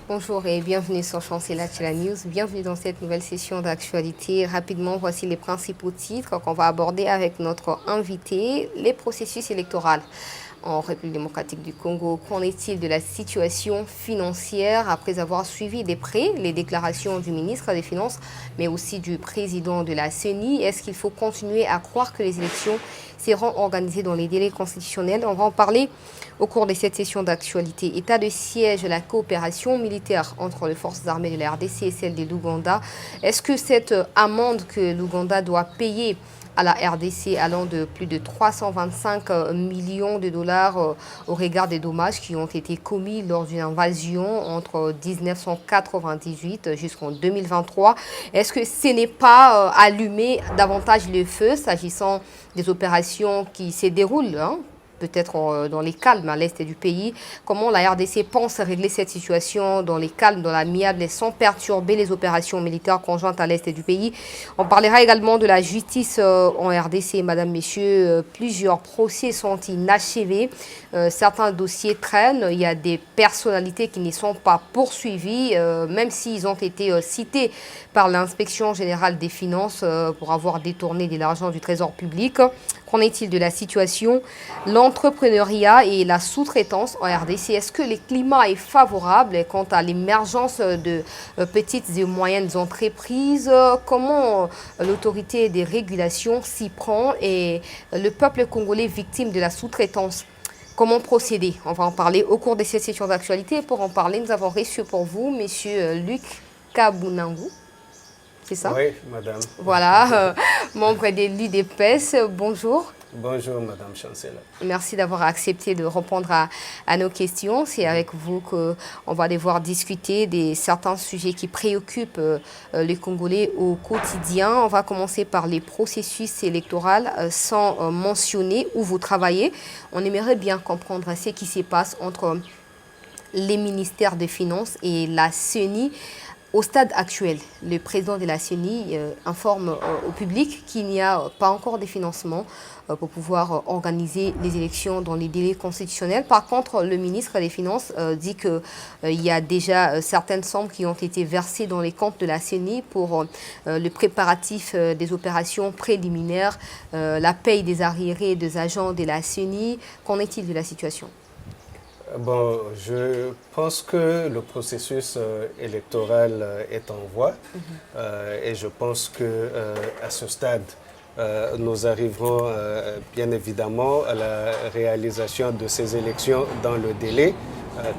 Bonjour et bienvenue sur Chancela Tchela News. Bienvenue dans cette nouvelle session d'actualité. Rapidement, voici les principaux titres qu'on va aborder avec notre invité. Les processus électoraux en République démocratique du Congo. Qu'en est-il de la situation financière après avoir suivi de près les déclarations du ministre des Finances, mais aussi du président de la CENI? Est-ce qu'il faut continuer à croire que les élections seront organisées dans les délais constitutionnels? On va en parler au cours de cette session d'actualité. État de siège, la coopération militaire entre les forces armées de la RDC et celles de l'Ouganda. Est-ce que cette amende que l'Ouganda doit payer à la RDC allant de plus de 325 millions de dollars au regard des dommages qui ont été commis lors d'une invasion entre 1998 jusqu'en 2023. Est-ce que ce n'est pas allumer davantage le feu s'agissant des opérations qui se déroulent peut-être dans les calmes à l'est du pays? Comment la RDC pense régler cette situation dans les calmes, dans l'amiable, sans perturber les opérations militaires conjointes à l'est du pays? On parlera également de la justice en RDC, madame, messieurs. Plusieurs procès sont inachevés. Certains dossiers traînent. Il y a des personnalités qui ne sont pas poursuivies, même s'ils ont été cités par l'inspection générale des finances pour avoir détourné de l'argent du trésor public. Qu'en est-il de la situation, l'entrepreneuriat et la sous-traitance en RDC? Est-ce que le climat est favorable quant à l'émergence de petites et moyennes entreprises? Comment l'autorité des régulations s'y prend et le peuple congolais victime de la sous-traitance? Comment procéder? On va en parler au cours de cette session d'actualité. Pour en parler, nous avons reçu pour vous M. Luc Kabunangu. C'est ça? Oui, madame. Voilà, membre de l'UDPS. Bonjour. Bonjour, madame Chancela. Merci d'avoir accepté de répondre à nos questions. C'est avec vous qu'on va devoir discuter de certains sujets qui préoccupent les Congolais au quotidien. On va commencer par les processus électoraux sans mentionner où vous travaillez. On aimerait bien comprendre ce qui se passe entre les ministères des Finances et la CENI. Au stade actuel, le président de la CENI informe au public qu'il n'y a pas encore de financement pour pouvoir organiser les élections dans les délais constitutionnels. Par contre, le ministre des Finances dit qu'il y a déjà certaines sommes qui ont été versées dans les comptes de la CENI pour le préparatif des opérations préliminaires, la paye des arriérés des agents de la CENI. Qu'en est-il de la situation ? Bon, je pense que le processus électoral est en voie et je pense que à ce stade, nous arriverons bien évidemment à la réalisation de ces élections dans le délai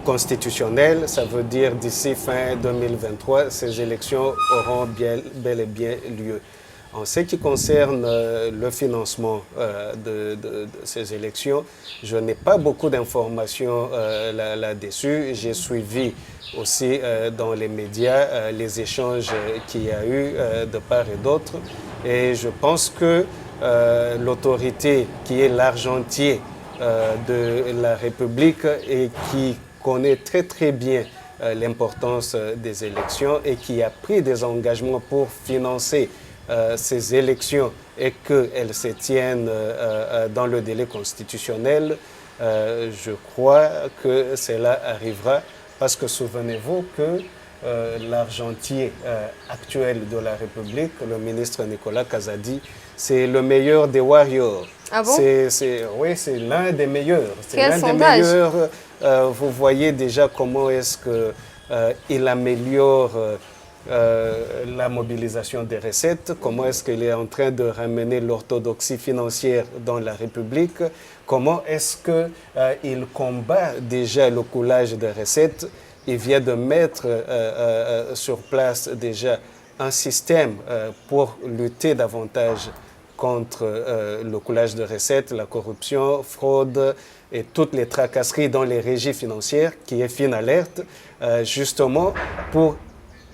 constitutionnel. Ça veut dire d'ici fin 2023, ces élections auront bel et bien lieu. En ce qui concerne le financement de ces élections, je n'ai pas beaucoup d'informations là-dessus. J'ai suivi aussi dans les médias les échanges qu'il y a eu de part et d'autre. Et je pense que l'autorité qui est l'argentier de la République et qui connaît très très bien l'importance des élections et qui a pris des engagements pour financer ces élections et qu'elles se tiennent dans le délai constitutionnel, je crois que cela arrivera parce que souvenez-vous que l'argentier actuel de la République, le ministre Nicolas Kazadi, c'est le meilleur des warriors. Ah bon? Oui, c'est l'un des meilleurs. Quel sondage? Vous voyez déjà comment est-ce qu'il améliore la mobilisation des recettes, comment est-ce qu'il est en train de ramener l'orthodoxie financière dans la République, comment est-ce qu'il combat déjà le coulage des recettes. Il vient de mettre sur place déjà un système pour lutter davantage contre le coulage de recettes, la corruption, fraude et toutes les tracasseries dans les régies financières, qui est Fine Alerte, justement pour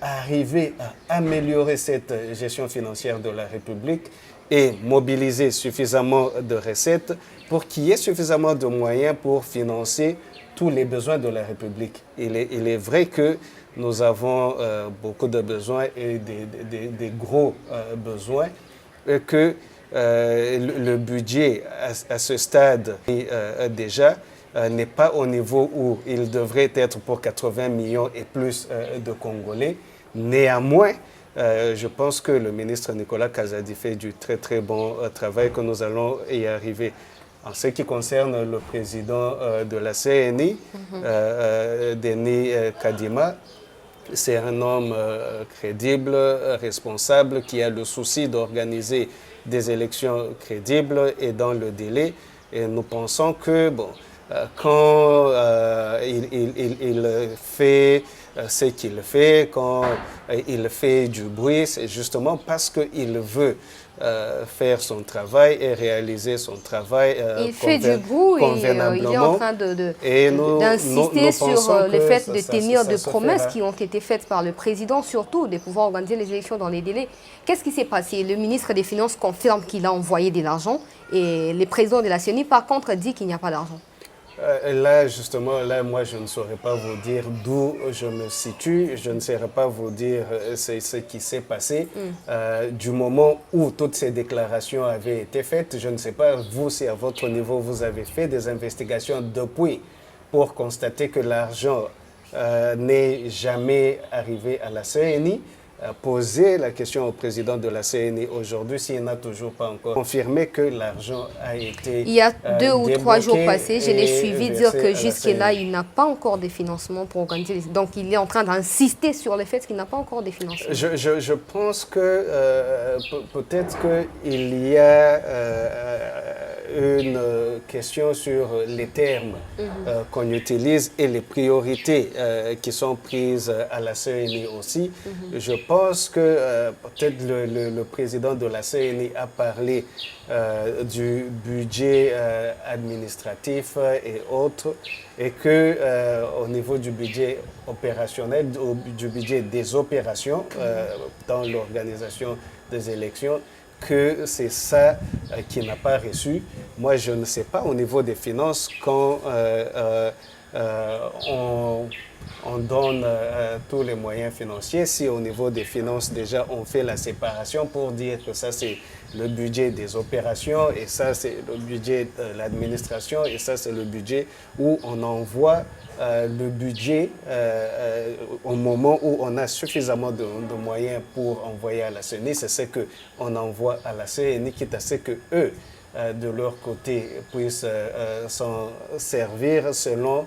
arriver à améliorer cette gestion financière de la République et mobiliser suffisamment de recettes pour qu'il y ait suffisamment de moyens pour financer tous les besoins de la République. Il est vrai que nous avons beaucoup de besoins et des gros besoins et que le budget à ce stade déjà n'est pas au niveau où il devrait être pour 80 millions et plus de Congolais. Néanmoins, je pense que le ministre Nicolas Kazadi fait du très très bon travail, que nous allons y arriver. En ce qui concerne le président de la CNI, Denis Kadima, c'est un homme crédible, responsable, qui a le souci d'organiser des élections crédibles et dans le délai. Et nous pensons que, bon, quand il fait ce qu'il fait, quand il fait du bruit, c'est justement parce qu'il veut faire son travail et réaliser son travail il fait du bruit et il est en train d'insister sur le fait de tenir des promesses qui ont été faites par le président, surtout de pouvoir organiser les élections dans les délais. Qu'est-ce qui s'est passé? Le ministre des Finances confirme qu'il a envoyé de l'argent et le président de la CENI, par contre, dit qu'il n'y a pas d'argent. Là, justement, moi, je ne saurais pas vous dire d'où je me situe. Je ne saurais pas vous dire ce qui s'est passé. Du moment où toutes ces déclarations avaient été faites, je ne sais pas, vous, si à votre niveau, vous avez fait des investigations depuis pour constater que l'argent n'est jamais arrivé à la CNI. Poser la question au président de la CNI aujourd'hui s'il n'a toujours pas encore confirmé que l'argent a été il y a 2 ou 3 jours passés, je l'ai suivi dire que jusque-là, il n'a pas encore de financement pour organiser. Donc, il est en train d'insister sur le fait qu'il n'a pas encore de financement. Je pense que peut-être qu'il y a une question sur les termes qu'on utilise et les priorités qui sont prises à la CNI aussi. Je pense que peut-être le président de la CNI a parlé du budget administratif et autres, et que au niveau du budget opérationnel, du budget des opérations dans l'organisation des élections, que c'est ça qui n'a pas reçu. Moi, je ne sais pas au niveau des finances quand on donne tous les moyens financiers. Si au niveau des finances, déjà, on fait la séparation pour dire que ça, c'est le budget des opérations et ça, c'est le budget de l'administration et ça, c'est le budget où on envoie le budget au moment où on a suffisamment de moyens pour envoyer à la CENI. C'est ce qu'on envoie à la CENI, quitte à ce que eux, de leur côté, puissent s'en servir selon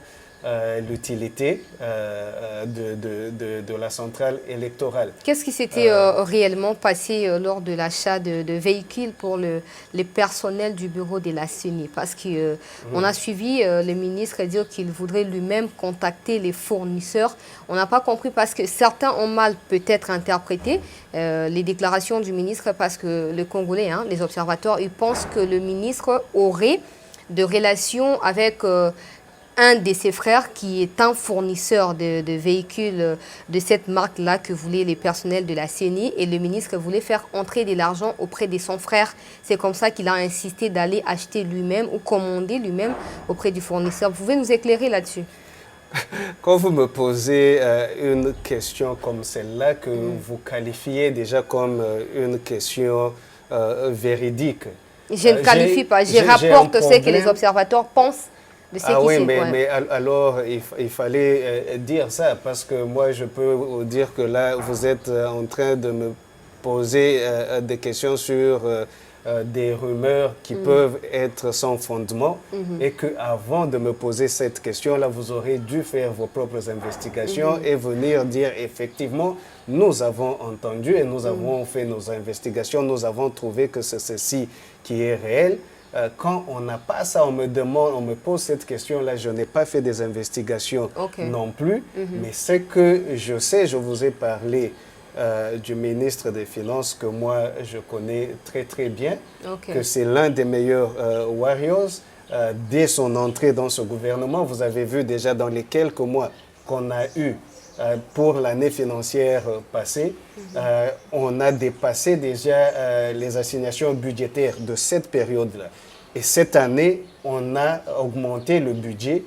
l'utilité de la centrale électorale. Qu'est-ce qui s'était réellement passé lors de l'achat de véhicules pour les personnels du bureau de la CENI? Parce qu'on a suivi le ministre dire qu'il voudrait lui-même contacter les fournisseurs. On n'a pas compris parce que certains ont mal peut-être interprété les déclarations du ministre, parce que le Congolais, les observateurs, ils pensent que le ministre aurait de relations avec un de ses frères qui est un fournisseur de véhicules de cette marque-là que voulaient les personnels de la CENI, et le ministre voulait faire entrer de l'argent auprès de son frère. C'est comme ça qu'il a insisté d'aller acheter lui-même ou commander lui-même auprès du fournisseur. Vous pouvez nous éclairer là-dessus? Quand vous me posez une question comme celle-là, que vous qualifiez déjà comme une question véridique. Je ne qualifie pas, je rapporte ce que les observateurs pensent. Oui, mais alors il fallait dire ça, parce que moi je peux vous dire que là vous êtes en train de me poser des questions sur des rumeurs qui peuvent être sans fondement, et qu'avant de me poser cette question-là, vous aurez dû faire vos propres investigations et venir dire effectivement, nous avons entendu et nous avons fait nos investigations, nous avons trouvé que c'est ceci qui est réel. Quand on n'a pas ça, on me pose cette question-là, je n'ai pas fait des investigations non plus, mais ce que je sais, je vous ai parlé du ministre des Finances que moi je connais très très bien, que c'est l'un des meilleurs warriors. Dès son entrée dans ce gouvernement, vous avez vu déjà dans les quelques mois qu'on a eu pour l'année financière passée, on a dépassé déjà les assignations budgétaires de cette période-là. Et cette année, on a augmenté le budget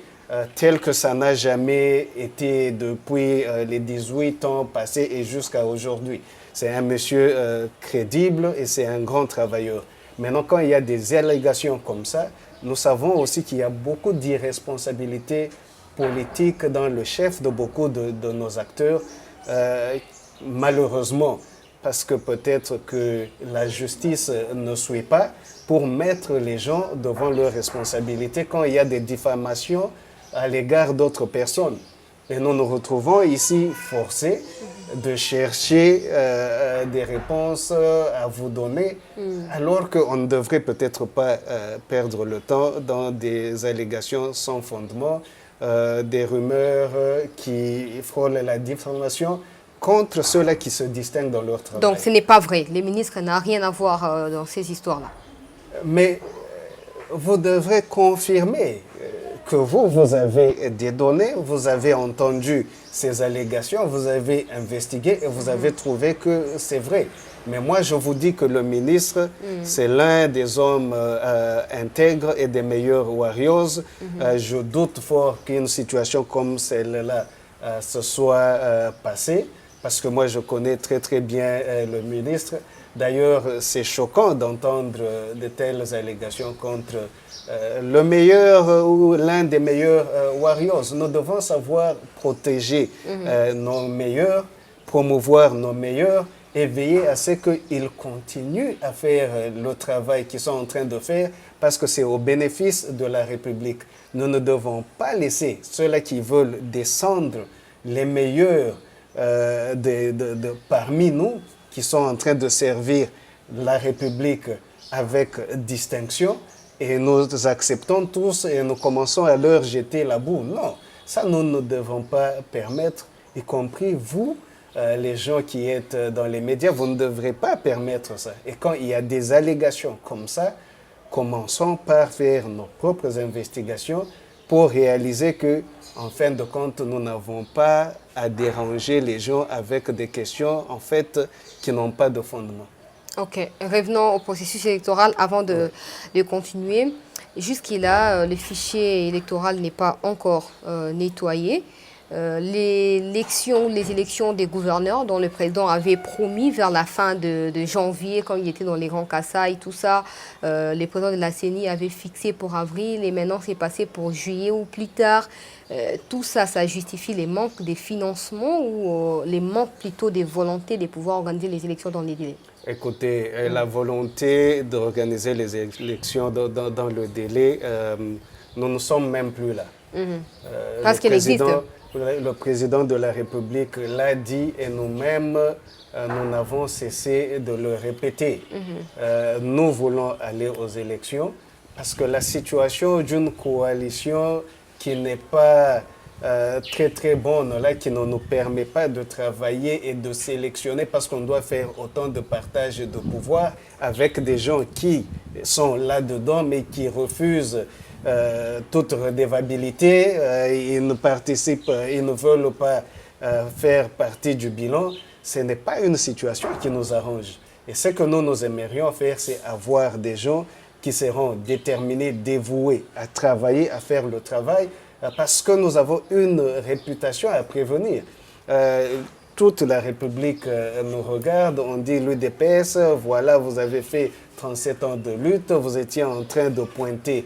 tel que ça n'a jamais été depuis les 18 ans passés et jusqu'à aujourd'hui. C'est un monsieur crédible et c'est un grand travailleur. Maintenant, quand il y a des allégations comme ça, nous savons aussi qu'il y a beaucoup d'irresponsabilité politique dans le chef de beaucoup de nos acteurs, malheureusement, parce que peut-être que la justice ne suit pas pour mettre les gens devant leurs responsabilités quand il y a des diffamations à l'égard d'autres personnes. Et nous nous retrouvons ici forcés de chercher des réponses à vous donner, alors qu'on ne devrait peut-être pas perdre le temps dans des allégations sans fondement, des rumeurs qui frôlent la diffamation contre ceux-là qui se distinguent dans leur travail. Donc ce n'est pas vrai, les ministres n'ont rien à voir dans ces histoires-là. Mais vous devrez confirmer que vous avez des données, vous avez entendu ces allégations, vous avez investigué et vous avez trouvé que c'est vrai. Mais moi, je vous dis que le ministre, c'est l'un des hommes intègres et des meilleurs warriors. Je doute fort qu'une situation comme celle-là se soit passée, parce que moi, je connais très très bien le ministre. D'ailleurs, c'est choquant d'entendre de telles allégations contre le meilleur ou l'un des meilleurs warriors. Nous devons savoir protéger nos meilleurs, promouvoir nos meilleurs et veiller à ce qu'ils continuent à faire le travail qu'ils sont en train de faire parce que c'est au bénéfice de la République. Nous ne devons pas laisser ceux-là qui veulent descendre les meilleurs parmi nous qui sont en train de servir la République avec distinction et nous acceptons tous et nous commençons à leur jeter la boue. Non, ça nous ne devons pas permettre, y compris vous, les gens qui êtes dans les médias, vous ne devrez pas permettre ça. Et quand il y a des allégations comme ça, commençons par faire nos propres investigations pour réaliser que, en fin de compte, nous n'avons pas à déranger les gens avec des questions, en fait, qui n'ont pas de fondement. Ok, revenons au processus électoral avant de continuer. Jusqu'à le fichier électoral n'est pas encore nettoyé. Les élections des gouverneurs dont le président avait promis vers la fin de janvier, quand il était dans les grands Kassai, tout ça, les présidents de la CENI avaient fixé pour avril et maintenant c'est passé pour juillet ou plus tard. Tout ça, ça justifie les manques des financements ou les manques plutôt des volontés de pouvoir organiser les élections dans les délais? Écoutez, la volonté d'organiser les élections dans le délai, nous ne sommes même plus là. Parce qu'elle existe. Le président de la République l'a dit et nous-mêmes, nous n'avons cessé de le répéter. Nous voulons aller aux élections parce que la situation d'une coalition qui n'est pas très très bonne, là, qui ne nous permet pas de travailler et de sélectionner parce qu'on doit faire autant de partage de pouvoir avec des gens qui sont là-dedans mais qui refusent toute redevabilité, ils ne participent, ils ne veulent pas faire partie du bilan. Ce n'est pas une situation qui nous arrange. Et ce que nous aimerions faire, c'est avoir des gens qui seront déterminés, dévoués à travailler, à faire le travail, parce que nous avons une réputation à prévenir. Toute la République nous regarde, on dit l'UDPS, voilà, vous avez fait 37 ans de lutte, vous étiez en train de pointer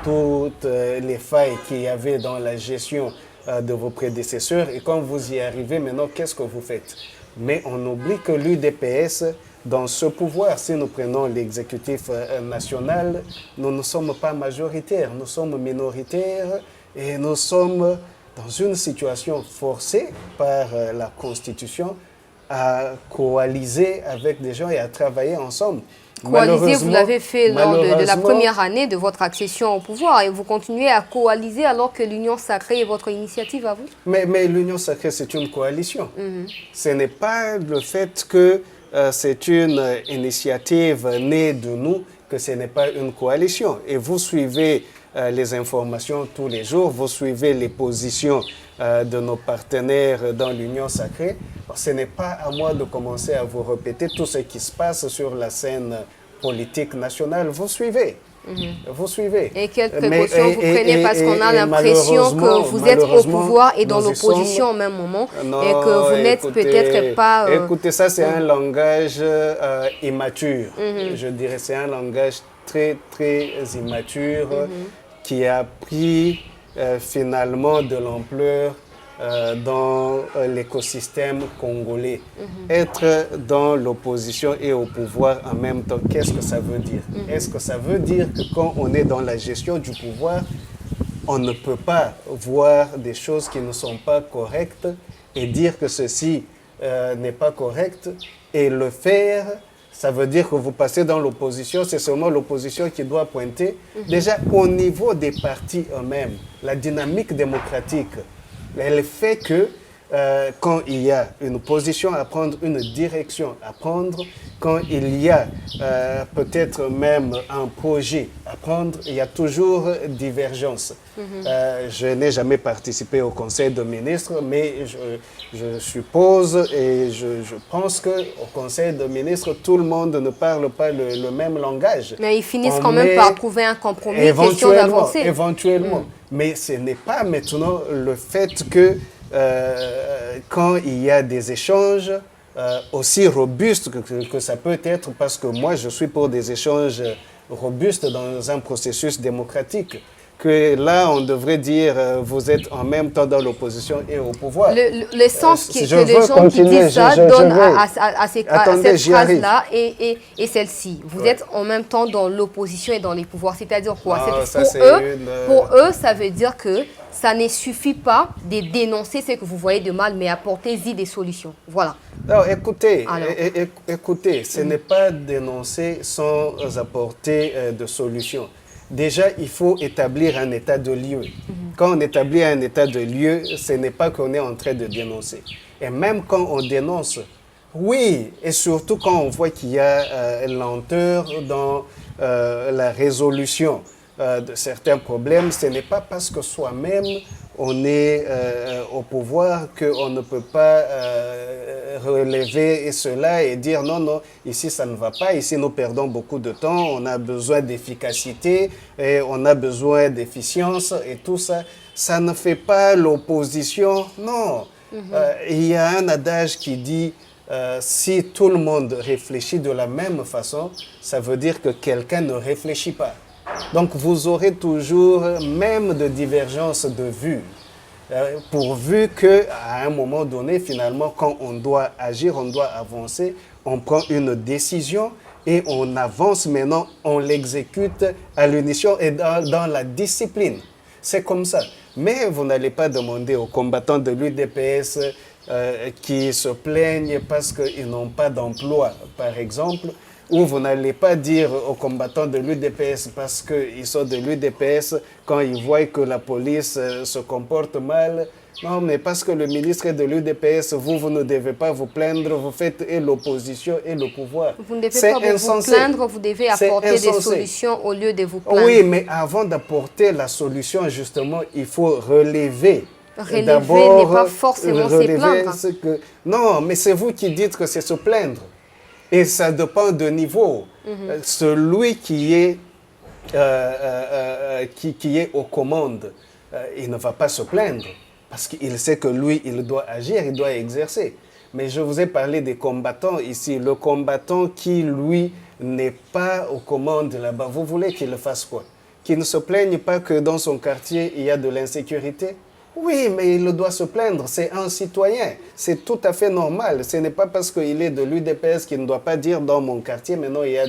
toutes les failles qu'il y avait dans la gestion de vos prédécesseurs. Et quand vous y arrivez, maintenant, qu'est-ce que vous faites? Mais on oublie que l'UDPS, dans ce pouvoir, si nous prenons l'exécutif national, nous ne sommes pas majoritaires, nous sommes minoritaires et nous sommes dans une situation forcée par la Constitution à coaliser avec des gens et à travailler ensemble. Coaliser, vous l'avez fait lors de la première année de votre accession au pouvoir et vous continuez à coaliser alors que l'Union Sacrée est votre initiative à vous? Mais l'Union Sacrée, c'est une coalition. Ce n'est pas le fait que c'est une initiative née de nous que ce n'est pas une coalition. Et vous suivez les informations tous les jours, vous suivez les positions de nos partenaires dans l'Union Sacrée. Ce n'est pas à moi de commencer à vous répéter tout ce qui se passe sur la scène politique nationale. Vous suivez. Vous suivez. Et quelles précautions vous prenez parce qu'on a l'impression que vous êtes au pouvoir et dans l'opposition au même moment et que vous n'êtes peut-être pas... Écoutez, ça c'est un langage immature. Je dirais c'est un langage très, très immature qui a pris finalement de l'ampleur dans l'écosystème congolais. Être dans l'opposition et au pouvoir en même temps, qu'est-ce que ça veut dire? Est-ce que ça veut dire que quand on est dans la gestion du pouvoir, on ne peut pas voir des choses qui ne sont pas correctes et dire que ceci n'est pas correct et le faire? Ça veut dire que vous passez dans l'opposition, c'est seulement l'opposition qui doit pointer. Déjà, au niveau des partis eux-mêmes, la dynamique démocratique, elle fait que quand il y a une position à prendre, une direction à prendre, quand il y a peut-être même un projet à prendre, il y a toujours divergence. Je n'ai jamais participé au Conseil de ministres, mais je suppose et je pense qu'au Conseil de ministres, tout le monde ne parle pas le même langage. Mais ils finissent quand même par trouver un compromis, question d'avancer. Éventuellement. Mais ce n'est pas maintenant le fait que quand il y a des échanges aussi robustes que ça peut être, parce que moi je suis pour des échanges robustes dans un processus démocratique, que là on devrait dire vous êtes en même temps dans l'opposition et au pouvoir. Le sens que les gens qui disent ça donnent à cette phrase-là et celle-ci. Vous êtes en même temps dans l'opposition et dans les pouvoirs. C'est-à-dire quoi? Pour eux, ça veut dire que ça ne suffit pas de dénoncer ce que vous voyez de mal, mais apportez-y des solutions. Voilà. Non, écoutez, ce n'est pas dénoncer sans apporter de solutions. Déjà, il faut établir un état de lieu. Quand on établit un état de lieu, ce n'est pas qu'on est en train de dénoncer. Et même quand on dénonce, oui, et surtout quand on voit qu'il y a lenteur dans la résolution de certains problèmes, ce n'est pas parce que soi-même on est au pouvoir qu'on ne peut pas relever cela et dire non, non, ici ça ne va pas, ici nous perdons beaucoup de temps, on a besoin d'efficacité, et on a besoin d'efficience et tout ça. Ça ne fait pas l'opposition, non. Il y a un adage qui dit si tout le monde réfléchit de la même façon, ça veut dire que quelqu'un ne réfléchit pas. Donc vous aurez toujours même de divergences de vues, pourvu qu'à un moment donné, finalement, quand on doit agir, on doit avancer, on prend une décision et on avance maintenant, on l'exécute à l'unisson et dans la discipline. C'est comme ça. Mais vous n'allez pas demander aux combattants de l'UDPS qui se plaignent parce qu'ils n'ont pas d'emploi, par exemple, ou vous n'allez pas dire aux combattants de l'UDPS parce qu'ils sont de l'UDPS, quand ils voient que la police se comporte mal, non, mais parce que le ministre est de l'UDPS, vous ne devez pas vous plaindre, vous faites et l'opposition et le pouvoir. Vous ne devez pas vous plaindre, vous devez apporter des solutions au lieu de vous plaindre. Oui, mais avant d'apporter la solution, justement, il faut relever. Relever n'est pas forcément se plaindre. Non, mais c'est vous qui dites que c'est se plaindre. Et ça dépend de niveau. Celui qui est aux commandes, il ne va pas se plaindre parce qu'il sait que lui, il doit agir, il doit exercer. Mais je vous ai parlé des combattants ici. Le combattant qui, lui, n'est pas aux commandes là-bas, vous voulez qu'il fasse quoi? Qu'il ne se plaigne pas que dans son quartier, il y a de l'insécurité? Oui, mais il doit se plaindre, c'est un citoyen, c'est tout à fait normal. Ce n'est pas parce qu'il est de l'UDPS qu'il ne doit pas dire dans mon quartier, maintenant il y a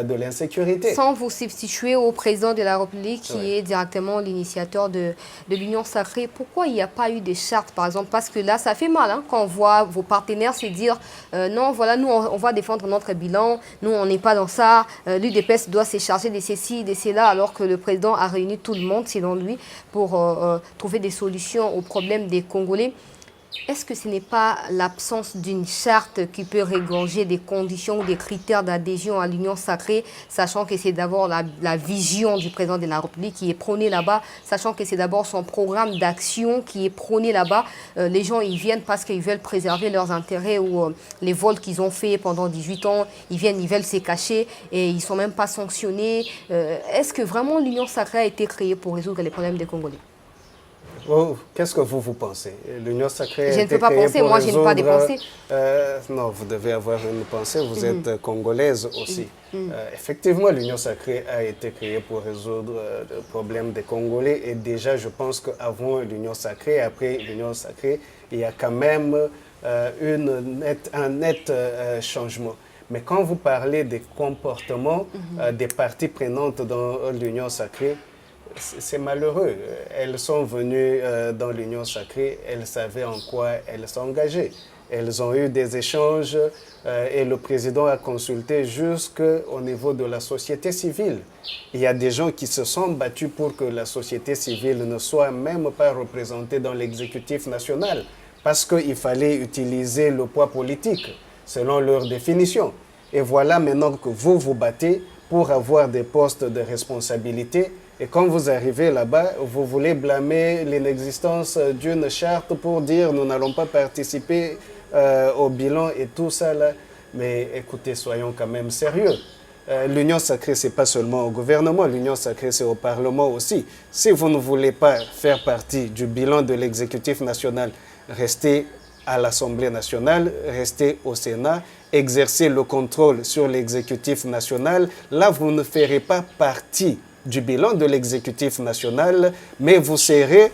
de l'insécurité. Sans vous substituer au président de la République qui est directement l'initiateur de l'Union sacrée, pourquoi il n'y a pas eu de charte, par exemple? Parce que là, ça fait mal hein, quand on voit vos partenaires se dire non, voilà, nous, on va défendre notre bilan, nous, on n'est pas dans ça, l'UDPS doit se charger de ceci, de cela, alors que le président a réuni tout le monde, selon lui, pour trouver des solutions aux problèmes des Congolais. Est-ce que ce n'est pas l'absence d'une charte qui peut régorger des conditions ou des critères d'adhésion à l'Union sacrée, sachant que c'est d'abord la vision du président de la République qui est prônée là-bas, sachant que c'est d'abord son programme d'action qui est prôné là-bas. Les gens, ils viennent parce qu'ils veulent préserver leurs intérêts ou les vols qu'ils ont fait pendant 18 ans, ils viennent, ils veulent se cacher et ils ne sont même pas sanctionnés. Est-ce que vraiment l'Union sacrée a été créée pour résoudre les problèmes des Congolais? Oh, qu'est-ce que vous pensez? L'Union sacrée Je a ne peux été pas créée penser, pour moi je n'ai pas de résoudre... pensée. Non, vous devez avoir une pensée, vous êtes congolaise aussi. Effectivement, l'Union sacrée a été créée pour résoudre le problème des Congolais. Et déjà, je pense qu'avant l'Union sacrée, après l'Union sacrée, il y a quand même un net changement. Mais quand vous parlez des comportements des parties prenantes dans l'Union sacrée, c'est malheureux. Elles sont venues dans l'Union sacrée, elles savaient en quoi elles s'engageaient. Elles ont eu des échanges et le président a consulté jusqu'au niveau de la société civile. Il y a des gens qui se sont battus pour que la société civile ne soit même pas représentée dans l'exécutif national parce qu'il fallait utiliser le poids politique selon leur définition. Et voilà maintenant que vous vous battez pour avoir des postes de responsabilité. Et quand vous arrivez là-bas, vous voulez blâmer l'inexistence d'une charte pour dire nous n'allons pas participer au bilan et tout ça là. Mais écoutez, soyons quand même sérieux. L'Union sacrée, ce n'est pas seulement au gouvernement, l'Union sacrée, c'est au Parlement aussi. Si vous ne voulez pas faire partie du bilan de l'exécutif national, restez à l'Assemblée nationale, restez au Sénat, exercez le contrôle sur l'exécutif national. Là, vous ne ferez pas partie du bilan de l'exécutif national, mais vous serez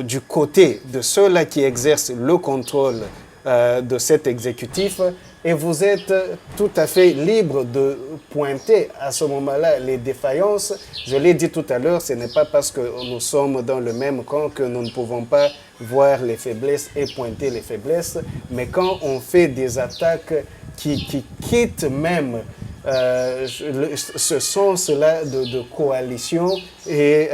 du côté de ceux-là qui exercent le contrôle de cet exécutif et vous êtes tout à fait libre de pointer à ce moment-là les défaillances. Je l'ai dit tout à l'heure, ce n'est pas parce que nous sommes dans le même camp que nous ne pouvons pas voir les faiblesses et pointer les faiblesses, mais quand on fait des attaques qui quittent même ce sens-là de coalition et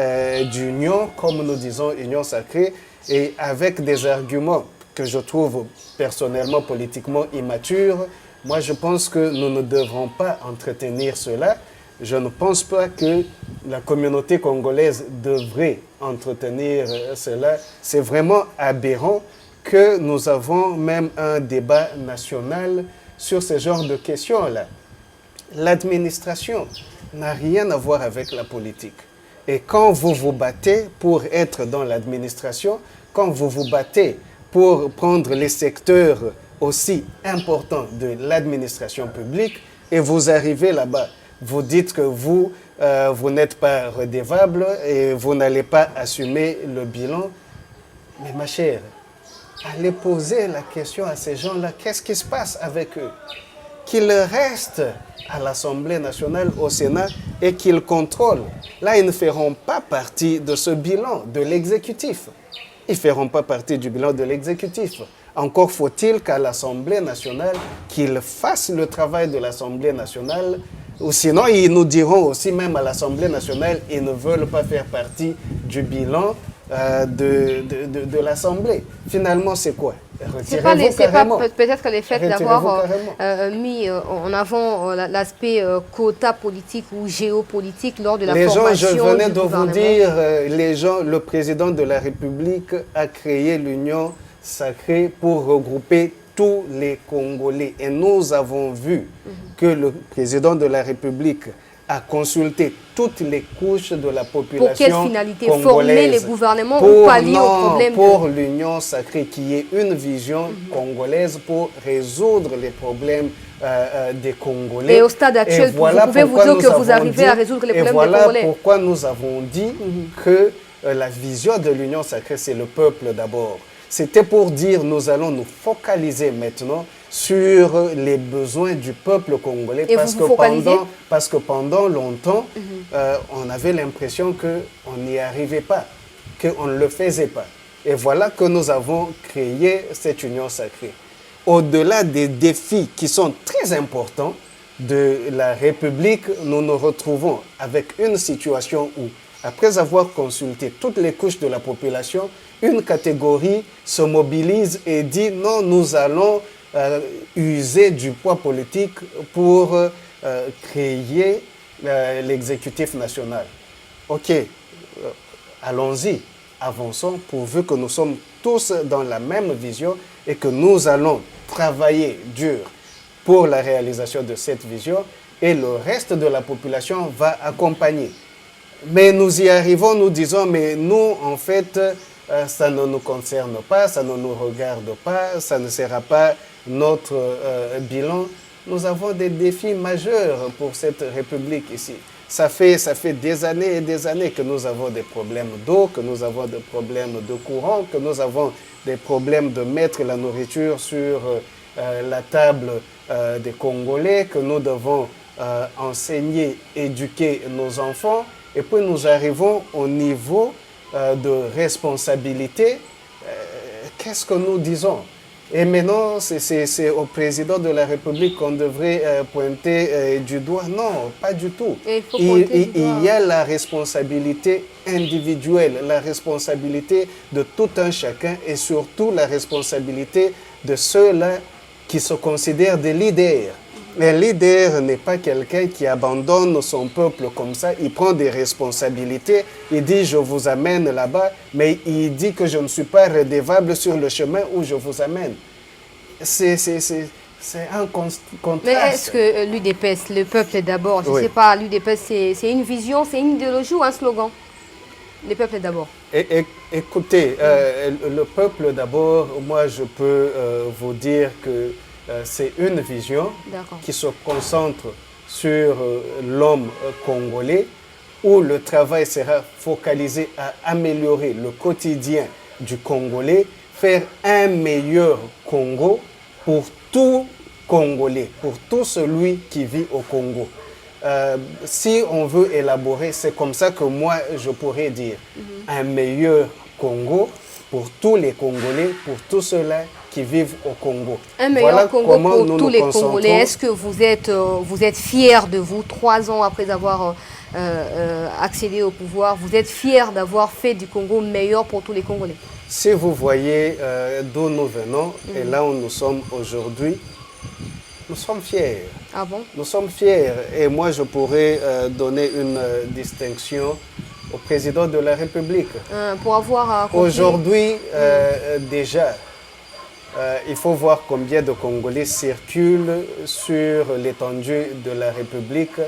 d'union, comme nous disons, union sacrée, et avec des arguments que je trouve personnellement politiquement immatures, moi je pense que nous ne devrons pas entretenir cela. Je ne pense pas que la communauté congolaise devrait entretenir cela. C'est vraiment aberrant que nous avons même un débat national sur ce genre de questions-là. L'administration n'a rien à voir avec la politique. Et quand vous vous battez pour être dans l'administration, quand vous vous battez pour prendre les secteurs aussi importants de l'administration publique, et vous arrivez là-bas, vous dites que vous n'êtes pas redevable et vous n'allez pas assumer le bilan. Mais ma chère, allez poser la question à ces gens-là, qu'est-ce qui se passe avec eux? Qu'ils restent à l'Assemblée nationale, au Sénat, et qu'ils contrôlent. Là, ils ne feront pas partie de ce bilan de l'exécutif. Ils ne feront pas partie du bilan de l'exécutif. Encore faut-il qu'à l'Assemblée nationale, qu'ils fassent le travail de l'Assemblée nationale, ou sinon ils nous diront aussi, même à l'Assemblée nationale, ils ne veulent pas faire partie du bilan de l'Assemblée. Finalement, c'est quoi? Peut-être que le fait d'avoir mis en avant l'aspect quota politique ou géopolitique lors de la formation je venais de vous dire, le président de la République a créé l'Union sacrée pour regrouper tous les Congolais. Et nous avons vu que le président de la République a consulté toutes les couches de la population. Pour quelle finalité? Congolaise. Former les gouvernements ou pallier au problème? Pour l'Union sacrée, qui est une vision congolaise pour résoudre les problèmes des Congolais. Et au stade actuel, voilà vous pouvez vous dire que vous arrivez à résoudre les problèmes des Congolais. Voilà pourquoi nous avons dit que la vision de l'Union sacrée, c'est le peuple d'abord. C'était pour dire nous allons nous focaliser maintenant sur les besoins du peuple congolais. Et parce que pendant longtemps, on avait l'impression qu'on n'y arrivait pas, qu'on ne le faisait pas. Et voilà que nous avons créé cette union sacrée. Au-delà des défis qui sont très importants de la République, nous nous retrouvons avec une situation où, après avoir consulté toutes les couches de la population, une catégorie se mobilise et dit non, nous allons user du poids politique pour créer l'exécutif national. Ok, allons-y, avançons, pourvu que nous sommes tous dans la même vision et que nous allons travailler dur pour la réalisation de cette vision et le reste de la population va accompagner. Mais nous y arrivons, nous disons, mais nous, en fait, ça ne nous concerne pas, ça ne nous regarde pas, ça ne sera pas notre bilan. Nous avons des défis majeurs pour cette République ici. Ça fait des années et des années que nous avons des problèmes d'eau, que nous avons des problèmes de courant, que nous avons des problèmes de mettre la nourriture sur la table des Congolais, que nous devons enseigner, éduquer nos enfants. Et puis nous arrivons au niveau de responsabilité. Qu'est-ce que nous disons? Et maintenant, c'est au président de la République qu'on devrait pointer du doigt. Non, pas du tout. Il y a la responsabilité individuelle, la responsabilité de tout un chacun et surtout la responsabilité de ceux-là qui se considèrent des leaders. Un leader n'est pas quelqu'un qui abandonne son peuple comme ça. Il prend des responsabilités. Il dit, je vous amène là-bas, mais il dit que je ne suis pas redevable sur le chemin où je vous amène. C'est un contraste. Mais est-ce que l'UDPS, le peuple d'abord, je ne sais pas, l'UDPS, c'est une vision, c'est une idéologie ou un slogan? Le peuple d'abord. Écoutez, le peuple d'abord, moi je peux vous dire que c'est une vision qui se concentre sur l'homme congolais où le travail sera focalisé à améliorer le quotidien du Congolais, faire un meilleur Congo pour tout Congolais, pour tout celui qui vit au Congo. Si on veut élaborer, c'est comme ça que moi je pourrais dire un meilleur Congo pour tous les Congolais, pour tous ceux-là qui vivent au Congo. Un meilleur Congo pour tous les Congolais. Est-ce que vous êtes fiers de vous, 3 ans après avoir accédé au pouvoir, vous êtes fiers d'avoir fait du Congo meilleur pour tous les Congolais? Si vous voyez d'où nous venons et là où nous sommes aujourd'hui, nous sommes fiers. Ah bon? Nous sommes fiers. Et moi, je pourrais donner une distinction au président de la République. Pour avoir... Aujourd'hui, déjà, il faut voir combien de Congolais circulent sur l'étendue de la République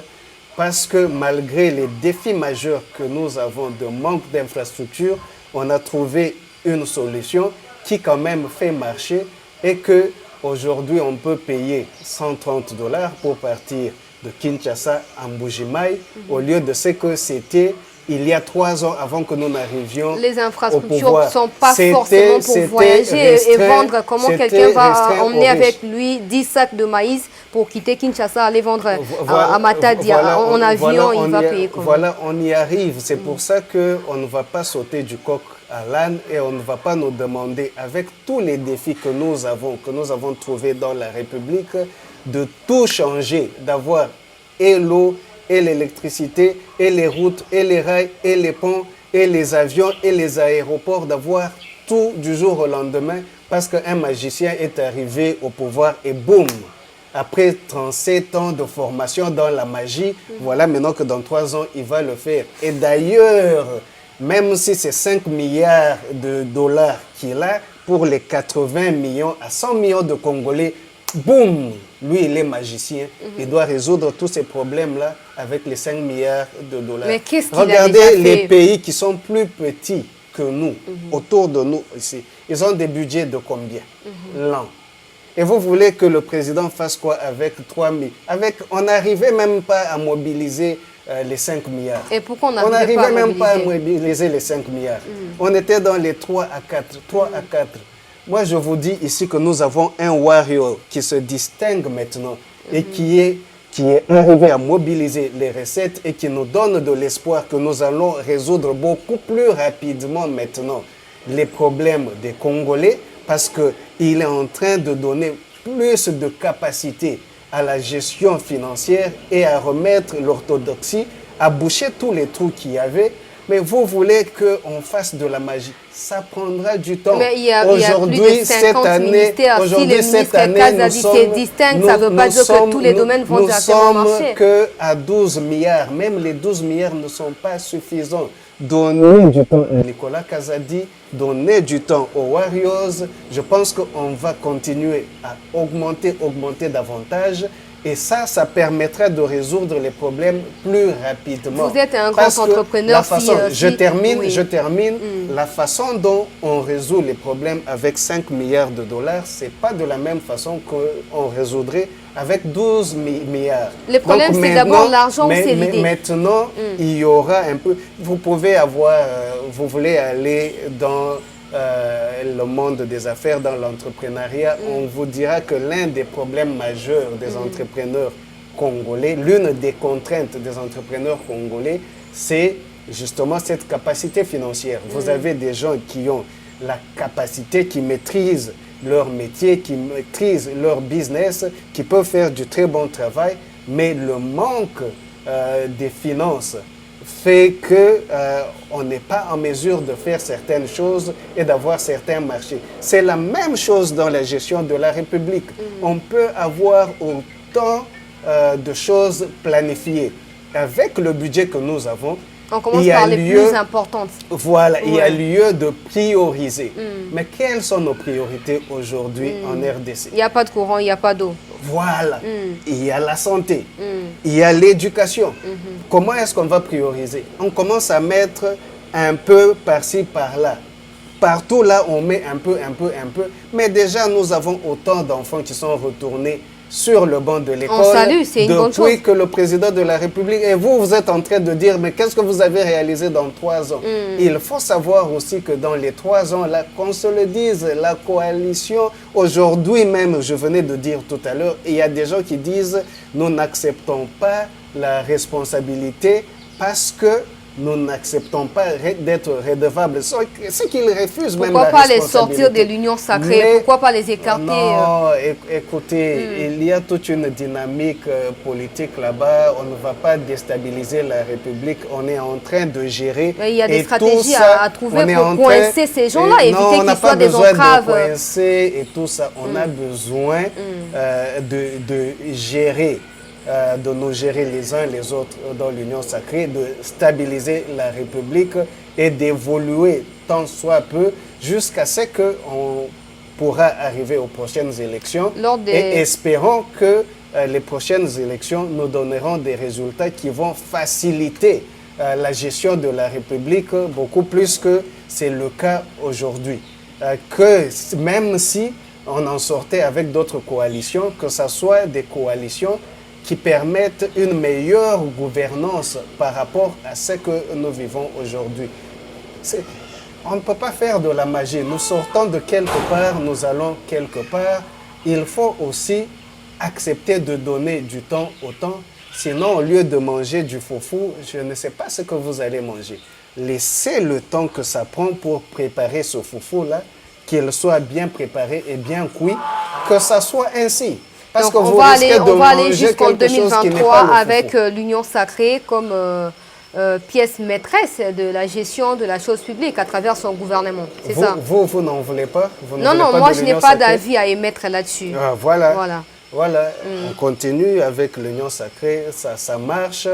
parce que malgré les défis majeurs que nous avons de manque d'infrastructures, on a trouvé une solution qui quand même fait marcher et que aujourd'hui on peut payer $130 pour partir de Kinshasa à Mbuji-Mayi au lieu de ce que c'était il y a 3 ans avant que nous n'arrivions au pouvoir. Les infrastructures ne sont pas forcément pour voyager et vendre. Comment quelqu'un va emmener avec lui 10 sacs de maïs pour quitter Kinshasa, aller vendre à Matadi en avion, il va payer comment? Voilà, on y arrive. C'est pour ça qu'on ne va pas sauter du coq à l'âne et on ne va pas nous demander, avec tous les défis que nous avons trouvés dans la République, de tout changer, d'avoir et l'eau, et l'électricité, et les routes, et les rails, et les ponts, et les avions, et les aéroports, d'avoir tout du jour au lendemain parce qu'un magicien est arrivé au pouvoir et boum, après 37 ans de formation dans la magie, voilà maintenant que dans 3 ans, il va le faire. Et d'ailleurs, même si c'est 5 milliards de dollars qu'il a, pour les 80 millions à 100 millions de Congolais, boum, lui il est magicien, il doit résoudre tous ces problèmes-là avec les 5 milliards de dollars. Mais qu'est-ce qu'il Regardez a déjà fait? Les pays qui sont plus petits que nous, autour de nous ici, ils ont des budgets de combien? L'an. Et vous voulez que le président fasse quoi avec 3 000? On n'arrivait même pas à mobiliser les 5 milliards. Et pourquoi on n'arrivait même pas à mobiliser les 5 milliards. On était dans les 3 à 4. 3 à 4. Moi, je vous dis ici que nous avons un warrior qui se distingue maintenant et qui est arrivé à mobiliser les recettes et qui nous donne de l'espoir que nous allons résoudre beaucoup plus rapidement maintenant les problèmes des Congolais parce qu'il est en train de donner plus de capacité à la gestion financière et à remettre l'orthodoxie, à boucher tous les trous qu'il y avait. Mais vous voulez qu'on fasse de la magie. Ça prendra du temps. Mais il y a plus de 50 ministères. Si le ministre Kazadi se distingue, ça ne veut pas dire que tous les domaines vont directement marcher. Nous ne sommes qu'à 12 milliards. Même les 12 milliards ne sont pas suffisants. Donner du temps à Nicolas Kazadi, donner du temps aux Warriors. Je pense qu'on va continuer à augmenter davantage. Et ça permettrait de résoudre les problèmes plus rapidement. Vous êtes un grand entrepreneur. Je termine. La façon dont on résout les problèmes avec 5 milliards de dollars, ce n'est pas de la même façon qu'on résoudrait avec 12 milliards. Le problème, c'est d'abord l'argent ou c'est l'idée? Maintenant, il y aura un peu... Vous pouvez avoir... vous voulez aller dans le monde des affaires, dans l'entrepreneuriat, on vous dira que l'un des problèmes majeurs des entrepreneurs congolais, l'une des contraintes des entrepreneurs congolais, c'est justement cette capacité financière. Vous avez des gens qui ont la capacité, qui maîtrisent leur métier, qui maîtrisent leur business, qui peuvent faire du très bon travail, mais le manque des finances fait qu'on n'est pas en mesure de faire certaines choses et d'avoir certains marchés. C'est la même chose dans la gestion de la République. On peut avoir autant de choses planifiées. Avec le budget que nous avons, on commence par les plus importantes. Voilà, il y a lieu de prioriser. Mais quelles sont nos priorités aujourd'hui en RDC? Il n'y a pas de courant, il n'y a pas d'eau. Voilà, il y a la santé, il y a l'éducation. Comment est-ce qu'on va prioriser? On commence à mettre un peu par-ci, par-là. Partout là, on met un peu. Mais déjà, nous avons autant d'enfants qui sont retournés sur le banc de l'école. On salue, c'est une bonne chose. Depuis que le président de la République, et vous êtes en train de dire, mais qu'est-ce que vous avez réalisé dans 3 ans? Il faut savoir aussi que dans les 3 ans, là, qu'on se le dise, la coalition, aujourd'hui même, je venais de dire tout à l'heure, il y a des gens qui disent, nous n'acceptons pas la responsabilité parce que nous n'acceptons pas d'être redevables. Ce qu'ils refusent même la responsabilité. Pourquoi pas les sortir de l'union sacrée? Pourquoi pas les écarter? Non, écoutez, il y a toute une dynamique politique là-bas. On ne va pas déstabiliser la République. On est en train de gérer. Mais il y a des stratégies à trouver pour coincer ces gens-là, éviter qu'ils soient des entraves. On n'a pas besoin de coincer et tout ça. On a besoin de gérer. De nous gérer les uns les autres dans l'union sacrée, de stabiliser la République et d'évoluer tant soit peu jusqu'à ce qu'on pourra arriver aux prochaines élections. Et espérons que les prochaines élections nous donneront des résultats qui vont faciliter la gestion de la République beaucoup plus que c'est le cas aujourd'hui. Que même si on en sortait avec d'autres coalitions, que ce soit des coalitions qui permettent une meilleure gouvernance par rapport à ce que nous vivons aujourd'hui. On ne peut pas faire de la magie. Nous sortons de quelque part, nous allons quelque part. Il faut aussi accepter de donner du temps au temps. Sinon, au lieu de manger du foufou, je ne sais pas ce que vous allez manger. Laissez le temps que ça prend pour préparer ce foufou-là, qu'il soit bien préparé et bien cuit, que ça soit ainsi. Donc on va aller jusqu'en 2023 avec l'Union sacrée comme pièce maîtresse de la gestion de la chose publique à travers son gouvernement. C'est ça? Vous n'en voulez pas? Non, moi je n'ai pas d'avis à émettre là-dessus. Voilà. On continue avec l'Union sacrée, ça marche.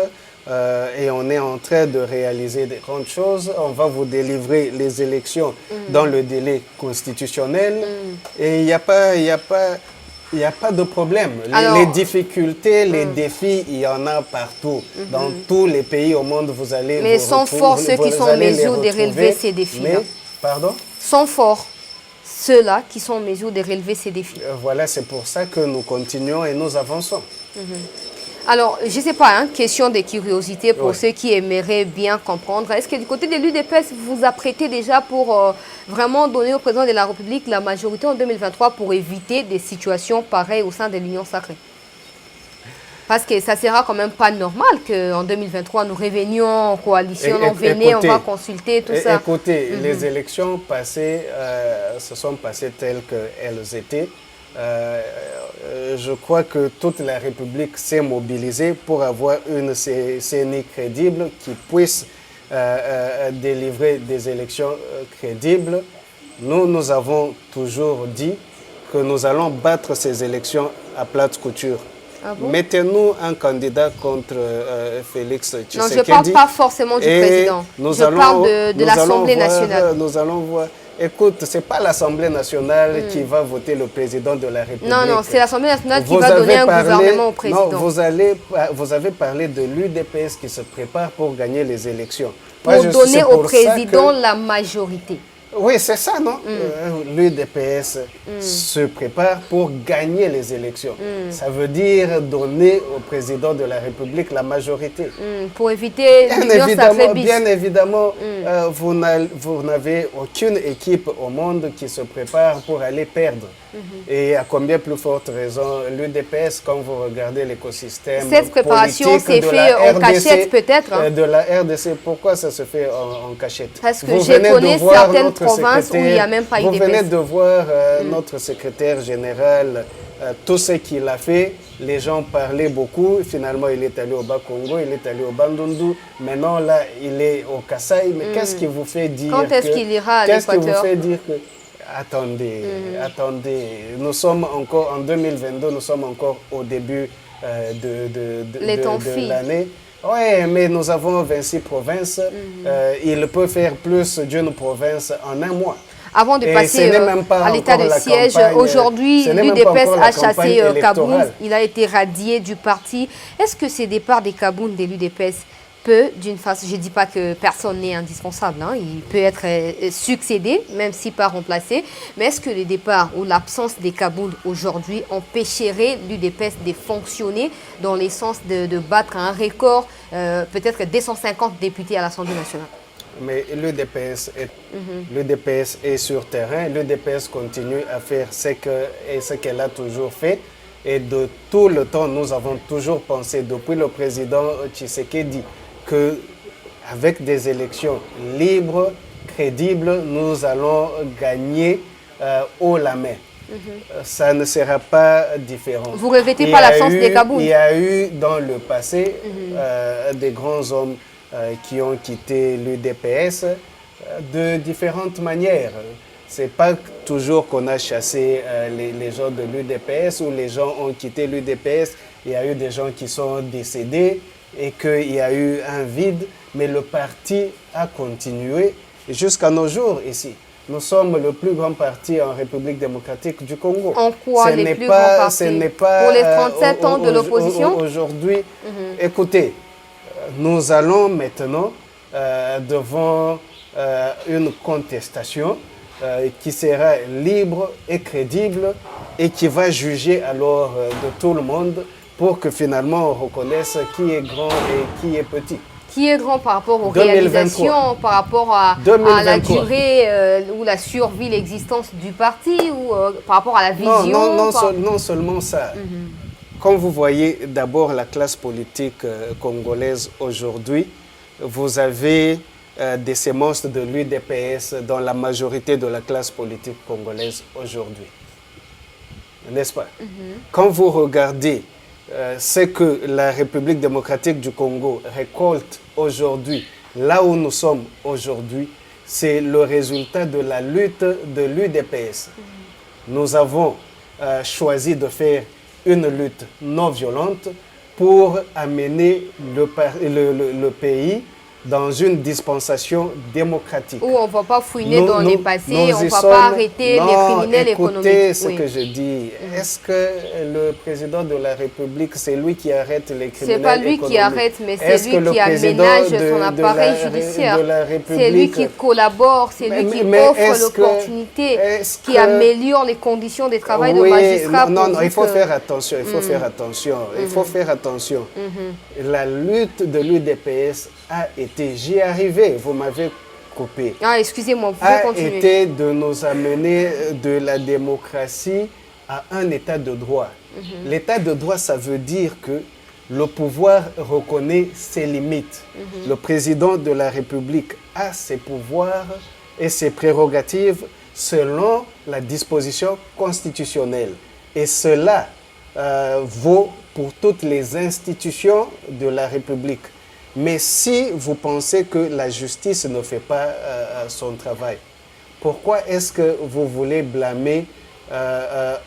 Et on est en train de réaliser des grandes choses. On va vous délivrer les élections dans le délai constitutionnel. Et il n'y a pas de problème. Les difficultés, les défis, il y en a partout. Dans tous les pays au monde, vous allez Mais sont forts ceux qui sont en mesure de relever ces défis. Pardon? Sont forts ceux-là qui sont en mesure de relever ces défis. Voilà, c'est pour ça que nous continuons et nous avançons. Alors, je ne sais pas, question de curiosité pour ceux qui aimeraient bien comprendre. Est-ce que du côté de l'UDPS, vous vous apprêtez déjà pour vraiment donner au président de la République la majorité en 2023 pour éviter des situations pareilles au sein de l'Union sacrée? Parce que ça ne sera quand même pas normal qu'en 2023, nous revenions en coalition, on va consulter, tout ça. Écoutez, les élections passées se sont passées telles qu'elles étaient. Je crois que toute la République s'est mobilisée pour avoir une CENI crédible qui puisse délivrer des élections crédibles. Nous avons toujours dit que nous allons battre ces élections à plate couture. Ah bon? Mettez-nous un candidat contre Félix Tshisekedi. Non, je ne parle pas forcément du président. Je parle de l'Assemblée nationale. Nous allons voir. Écoute, ce n'est pas l'Assemblée nationale qui va voter le président de la République. Non, non, c'est l'Assemblée nationale qui va donner un gouvernement au président. Non, vous avez parlé de l'UDPS qui se prépare pour gagner les élections. Pour donner au président la majorité. Oui, c'est ça, non? L'UDPS se prépare pour gagner les élections. Ça veut dire donner au président de la République la majorité. Pour éviter l'union sacrée bis. Bien évidemment, vous n'avez aucune équipe au monde qui se prépare pour aller perdre. Et à combien plus forte raison, l'UDPS, quand vous regardez l'écosystème cette préparation s'est faite en cachette peut-être. De la RDC, pourquoi ça se fait en cachette? Parce que je connais certaines provinces où il n'y a même pas UDPS. Vous venez UDPS. de voir notre secrétaire général, tout ce qu'il a fait. Les gens parlaient beaucoup. Finalement, il est allé au Bas-Congo, il est allé au Bandundu. Maintenant, là, il est au Kasaï. Mais qu'est-ce qui vous fait dire Quand est-ce qu'il ira à l'Équateur? Qu'est-ce qui vous fait dire que... Attendez, attendez. Nous sommes encore en 2022, nous sommes encore au début de l'année. Oui, mais nous avons 26 provinces. Il peut faire plus d'une province en un mois. Avant de passer à l'état de siège, aujourd'hui, l'UDPS a chassé Kaboun. Il a été radié du parti. Est-ce que ce départ des Kaboun de l'UDPS peut, d'une façon, je ne dis pas que personne n'est indispensable, hein, il peut être succédé, même si pas remplacé, mais est-ce que le départ ou l'absence des Kaboun aujourd'hui empêcherait l'UDPS de fonctionner dans le sens de battre un record, peut-être 250 députés à l'Assemblée nationale? Mais l'UDPS est sur terrain, l'UDPS continue à faire ce qu'elle a toujours fait. Et de tout le temps, nous avons toujours pensé, depuis le président Tshisekedi, qu'avec des élections libres, crédibles, nous allons gagner haut la main. Ça ne sera pas différent. Vous ne regrettez pas l'absence des Kaboun? Il y a eu dans le passé des grands hommes qui ont quitté l'UDPS de différentes manières. Ce n'est pas toujours qu'on a chassé les gens de l'UDPS ou les gens ont quitté l'UDPS. Il y a eu des gens qui sont décédés et qu'il y a eu un vide, mais le parti a continué jusqu'à nos jours ici. Nous sommes le plus grand parti en République démocratique du Congo. En quoi les plus grands partis? Pour les 37 ans de l'opposition? Aujourd'hui, écoutez, nous allons maintenant devant une contestation qui sera libre et crédible et qui va juger alors de tout le monde pour que finalement on reconnaisse qui est grand et qui est petit. Qui est grand par rapport aux 2023. Réalisations, par rapport à la durée ou la survie, l'existence du parti ou par rapport à la vision? Non seulement ça. Comme vous voyez d'abord la classe politique congolaise aujourd'hui, vous avez des sémences de l'UDPS dans la majorité de la classe politique congolaise aujourd'hui. N'est-ce pas? Quand vous regardez ce que la République démocratique du Congo récolte aujourd'hui, là où nous sommes aujourd'hui, c'est le résultat de la lutte de l'UDPS. Nous avons choisi de faire une lutte non violente pour amener le pays dans une dispensation démocratique. Où on ne va pas fouiner dans les passés, on ne va pas arrêter les criminels économiques. Écoutez ce que je dis. Est-ce que le président de la République, c'est lui qui arrête les criminels économiques? Ce n'est pas lui qui arrête, mais c'est lui qui aménage son appareil judiciaire. C'est lui qui collabore, c'est lui qui offre l'opportunité, qui améliore les conditions de travail de magistrats. Non, il faut faire attention, il faut faire attention, il faut faire attention. La lutte de l'UDPS a été, j'y arrivé, vous m'avez coupé. Ah, excusez-moi, vous pouvez continuer. A été de nous amener de la démocratie à un état de droit. L'état de droit, ça veut dire que le pouvoir reconnaît ses limites. Le président de la République a ses pouvoirs et ses prérogatives selon la disposition constitutionnelle. Et cela vaut pour toutes les institutions de la République. Mais si vous pensez que la justice ne fait pas son travail, pourquoi est-ce que vous voulez blâmer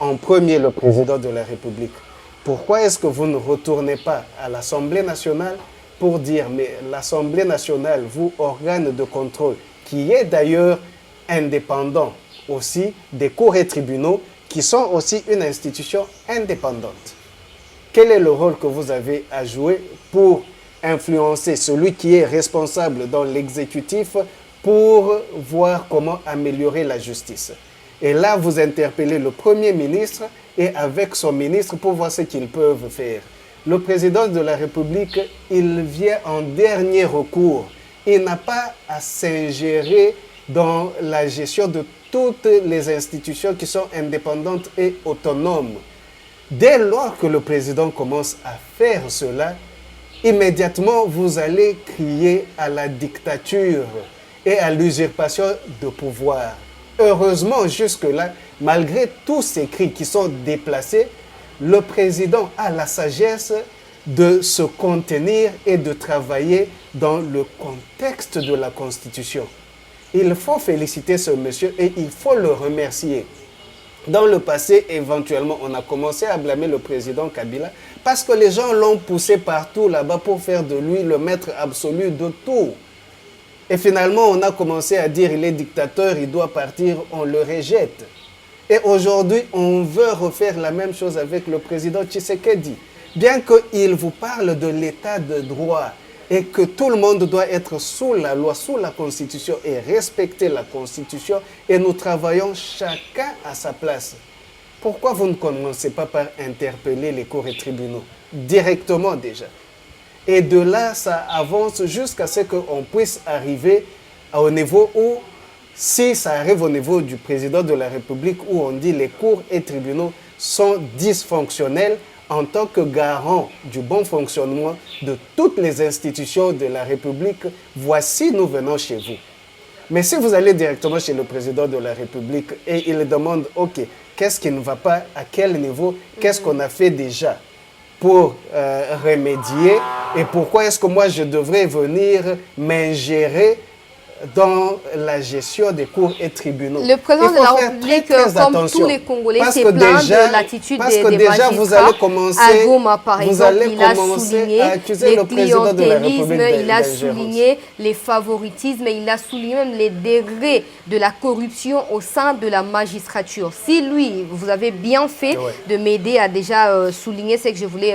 en premier le président de la République? Pourquoi est-ce que vous ne retournez pas à l'Assemblée nationale pour dire, mais l'Assemblée nationale, vous, organe de contrôle, qui est d'ailleurs indépendant aussi des cours et tribunaux qui sont aussi une institution indépendante. Quel est le rôle que vous avez à jouer pour influencer celui qui est responsable dans l'exécutif pour voir comment améliorer la justice? Et là, vous interpellez le Premier ministre et avec son ministre pour voir ce qu'ils peuvent faire. Le président de la République, il vient en dernier recours. Il n'a pas à s'ingérer dans la gestion de toutes les institutions qui sont indépendantes et autonomes. Dès lors que le président commence à faire cela, immédiatement vous allez crier à la dictature et à l'usurpation de pouvoir. Heureusement, jusque-là, malgré tous ces cris qui sont déplacés, le président a la sagesse de se contenir et de travailler dans le contexte de la Constitution. Il faut féliciter ce monsieur et il faut le remercier. Dans le passé, éventuellement, on a commencé à blâmer le président Kabila parce que les gens l'ont poussé partout là-bas pour faire de lui le maître absolu de tout. Et finalement, on a commencé à dire il est dictateur, il doit partir, on le rejette. Et aujourd'hui, on veut refaire la même chose avec le président Tshisekedi. Bien qu'il vous parle de l'état de droit et que tout le monde doit être sous la loi, sous la Constitution et respecter la Constitution, et nous travaillons chacun à sa place. Pourquoi vous ne commencez pas par interpeller les cours et tribunaux directement déjà? Et de là, ça avance jusqu'à ce qu'on puisse arriver au niveau où, si ça arrive au niveau du président de la République, où on dit les cours et tribunaux sont dysfonctionnels en tant que garant du bon fonctionnement de toutes les institutions de la République, voici, nous venons chez vous. Mais si vous allez directement chez le président de la République et il demande, ok, qu'est-ce qui ne va pas, à quel niveau, qu'est-ce qu'on a fait déjà pour remédier et pourquoi est-ce que moi je devrais venir m'ingérer dans la gestion des cours et tribunaux. Le président de la République, comme tous les Congolais, s'est plaint de l'attitude des magistrats. Vous allez commencer, à Goma, par exemple, il a souligné les clientélismes, il a souligné les favoritismes, il a souligné même les degrés de la corruption au sein de la magistrature. Si lui, vous avez bien fait de m'aider à déjà souligner ce que je voulais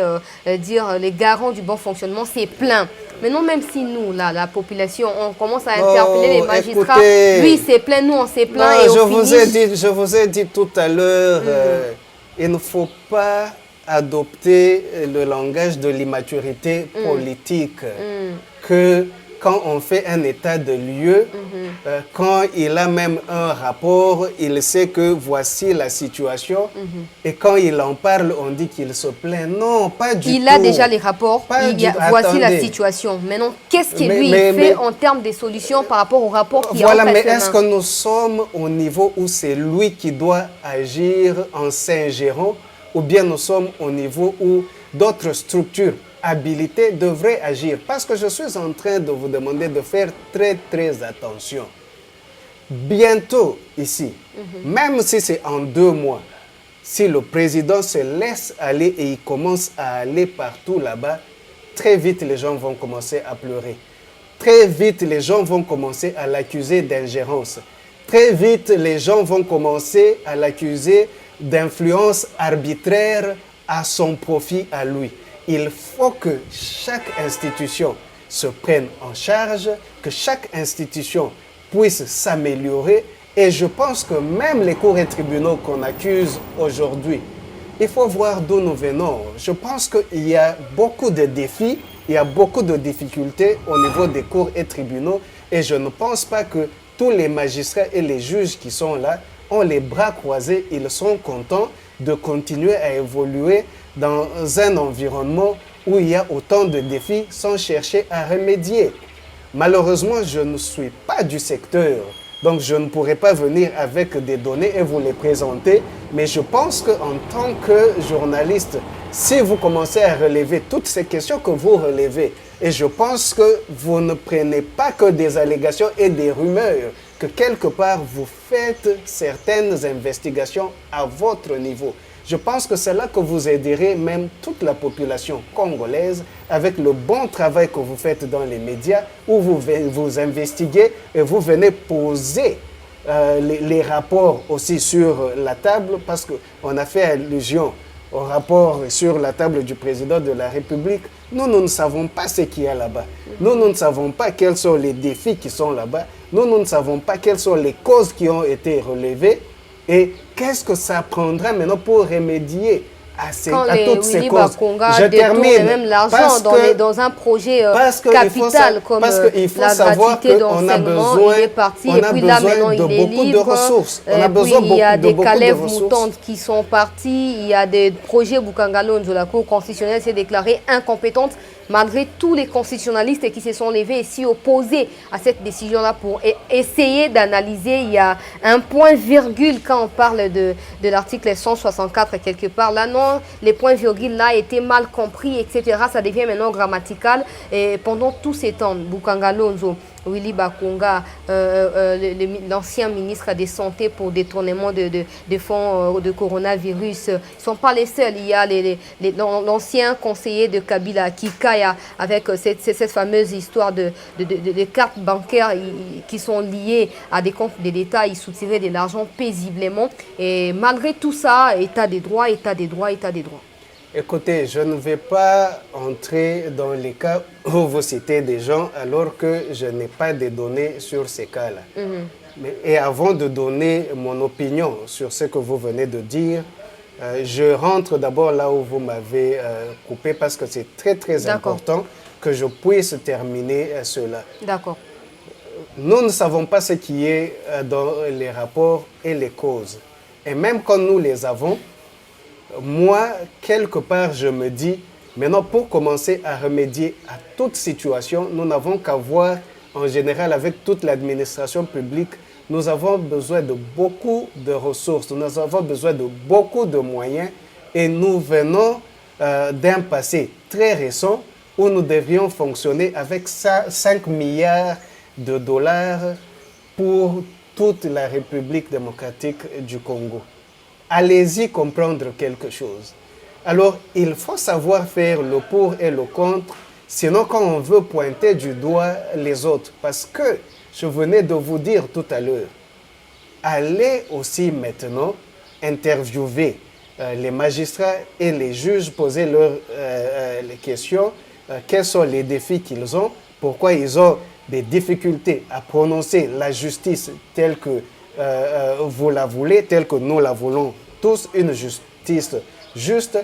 dire, les garants du bon fonctionnement, c'est plein. Mais non, même si nous, là, la population, on commence à interpeller les magistrats, écoutez, lui, il s'est plaint, nous, on s'est plaint. Et je vous ai dit tout à l'heure, il ne faut pas adopter le langage de l'immaturité politique. Que quand on fait un état de lieu, quand il a même un rapport, il sait que voici la situation. Et quand il en parle, on dit qu'il se plaint. Non, pas du tout. Il a déjà les rapports. Voici la situation. Maintenant, qu'est-ce qu'il lui fait en termes de solutions par rapport au rapport qu'il a en face? Voilà, mais est-ce que nous sommes au niveau où c'est lui qui doit agir en s'ingérant, ou bien nous sommes au niveau où d'autres structures habilité devrait agir? Parce que je suis en train de vous demander de faire très très attention. Bientôt ici, même si c'est en 2 mois, si le président se laisse aller et il commence à aller partout là-bas, très vite les gens vont commencer à pleurer. Très vite les gens vont commencer à l'accuser d'ingérence. Très vite les gens vont commencer à l'accuser d'influence arbitraire à son profit à lui. Il faut que chaque institution se prenne en charge, que chaque institution puisse s'améliorer. Et je pense que même les cours et tribunaux qu'on accuse aujourd'hui, il faut voir d'où nous venons. Je pense qu'il y a beaucoup de défis, il y a beaucoup de difficultés au niveau des cours et tribunaux. Et je ne pense pas que tous les magistrats et les juges qui sont là ont les bras croisés. Ils sont contents de continuer à évoluer dans un environnement où il y a autant de défis sans chercher à remédier. Malheureusement, je ne suis pas du secteur, donc je ne pourrai pas venir avec des données et vous les présenter, mais je pense qu'en tant que journaliste, si vous commencez à relever toutes ces questions que vous relevez, et je pense que vous ne prenez pas que des allégations et des rumeurs, que quelque part vous faites certaines investigations à votre niveau. Je pense que c'est là que vous aiderez même toute la population congolaise avec le bon travail que vous faites dans les médias où vous investiguez et vous venez poser les rapports aussi sur la table, parce qu'on a fait allusion au rapport sur la table du président de la République. Nous ne savons pas ce qu'il y a là-bas. Nous ne savons pas quels sont les défis qui sont là-bas. Nous ne savons pas quelles sont les causes qui ont été relevées. Et qu'est-ce que ça prendra maintenant pour remédier à toutes ces causes. Je termine même l'argent dans un projet capital comme la gratuité d'enseignement, il est parti et puis là maintenant il est libre. Puis il y a des Calèves moutantes qui sont partis, il y a des projets Boukangalonzo, la Cour constitutionnelle s'est déclarée incompétente malgré tous les constitutionnalistes qui se sont levés et s'y opposés à cette décision-là pour essayer d'analyser. Il y a un point-virgule quand on parle de l'article 164 quelque part. Là, non, les points-virgules là étaient mal compris, etc. Ça devient maintenant grammatical. Et pendant tous ces temps, Boukangalonzo, Willy Bakonga, l'ancien ministre des Santé pour détournement de fonds de coronavirus, ne sont pas les seuls. Il y a l'ancien conseiller de Kabila, Kikaya, avec cette fameuse histoire de cartes bancaires qui sont liées à des comptes de l'État. Ils soutiraient de l'argent paisiblement. Et malgré tout ça, état des droits, état des droits, état des droits. Écoutez, je ne vais pas entrer dans les cas où vous citez des gens alors que je n'ai pas de données sur ces cas-là. Et avant de donner mon opinion sur ce que vous venez de dire, je rentre d'abord là où vous m'avez coupé parce que c'est très très important que je puisse terminer cela. D'accord. Nous ne savons pas ce qui est dans les rapports et les causes. Et même quand nous les avons, moi, quelque part, je me dis, maintenant, pour commencer à remédier à toute situation, nous n'avons qu'à voir, en général, avec toute l'administration publique, nous avons besoin de beaucoup de ressources, nous avons besoin de beaucoup de moyens et nous venons d'un passé très récent où nous devrions fonctionner avec 5 milliards de dollars pour toute la République démocratique du Congo. Allez-y comprendre quelque chose. Alors, il faut savoir faire le pour et le contre, sinon quand on veut pointer du doigt les autres, parce que je venais de vous dire tout à l'heure, allez aussi maintenant interviewer les magistrats et les juges, poser les questions, quels sont les défis qu'ils ont, pourquoi ils ont des difficultés à prononcer la justice telle que vous la voulez, telle que nous la voulons tous, une justice juste.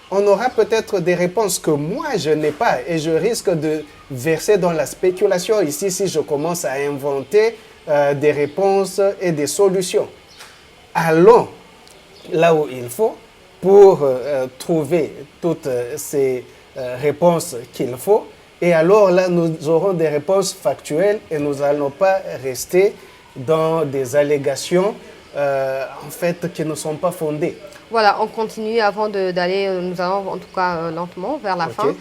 On aura peut-être des réponses que moi je n'ai pas et je risque de verser dans la spéculation ici si je commence à inventer des réponses et des solutions. Allons là où il faut pour trouver toutes ces réponses qu'il faut. Et alors là, nous aurons des réponses factuelles et nous n'allons pas rester dans des allégations en fait qui ne sont pas fondées. Voilà, on continue avant d'aller, nous allons en tout cas lentement vers la fin.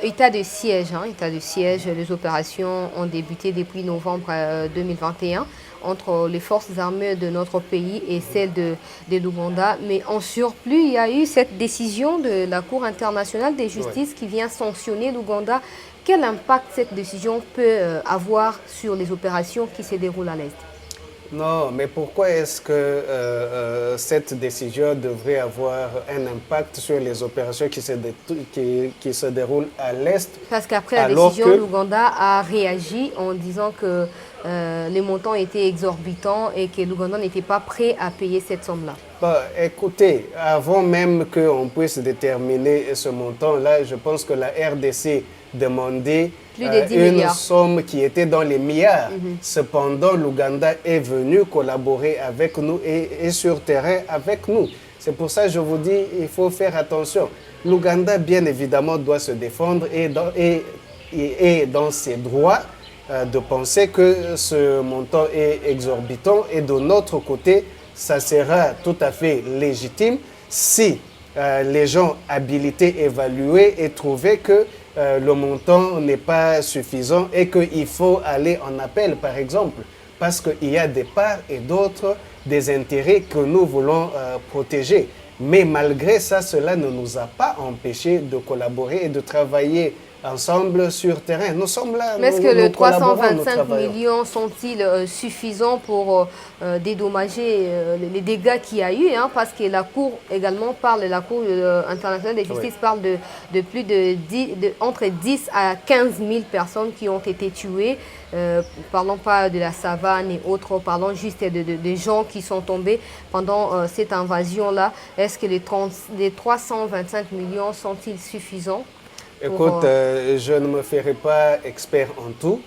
État de siège, état de siège, les opérations ont débuté depuis novembre 2021 entre les forces armées de notre pays et celles de l'Ouganda. Mais en surplus, il y a eu cette décision de la Cour internationale de justice qui vient sanctionner l'Ouganda. Quel impact cette décision peut avoir sur les opérations qui se déroulent à l'Est? Non, mais pourquoi est-ce que cette décision devrait avoir un impact sur les opérations qui se déroulent à l'Est? Parce qu'après la décision, l'Ouganda a réagi en disant que les montants étaient exorbitants et que l'Ouganda n'était pas prêt à payer cette somme-là. Écoutez, avant même qu'on puisse déterminer ce montant-là, je pense que la RDC demandait une somme qui était dans les milliards. Cependant, l'Ouganda est venu collaborer avec nous et sur terrain avec nous. C'est pour ça que je vous dis, il faut faire attention. L'Ouganda, bien évidemment, doit se défendre et dans ses droits de penser que ce montant est exorbitant. Et de notre côté, ça sera tout à fait légitime si les gens habilités, évalués et trouvaient que le montant n'est pas suffisant et qu'il faut aller en appel, par exemple, parce qu'il y a des parts et d'autres des intérêts que nous voulons protéger. Mais malgré ça, cela ne nous a pas empêchés de collaborer et de travailler ensemble sur terrain. Nous sommes là. Mais est-ce que nous les collaborons, 325 millions sont-ils suffisants pour dédommager les dégâts qu'il y a eu, hein, parce que la Cour également parle, la Cour internationale de justice parle de plus de, entre 10 à 15 000 personnes qui ont été tuées. Parlons pas de la savane et autres, parlons juste de gens qui sont tombés pendant cette invasion-là. Est-ce que les 325 millions sont-ils suffisants? Écoute, je ne me ferai pas expert en tout.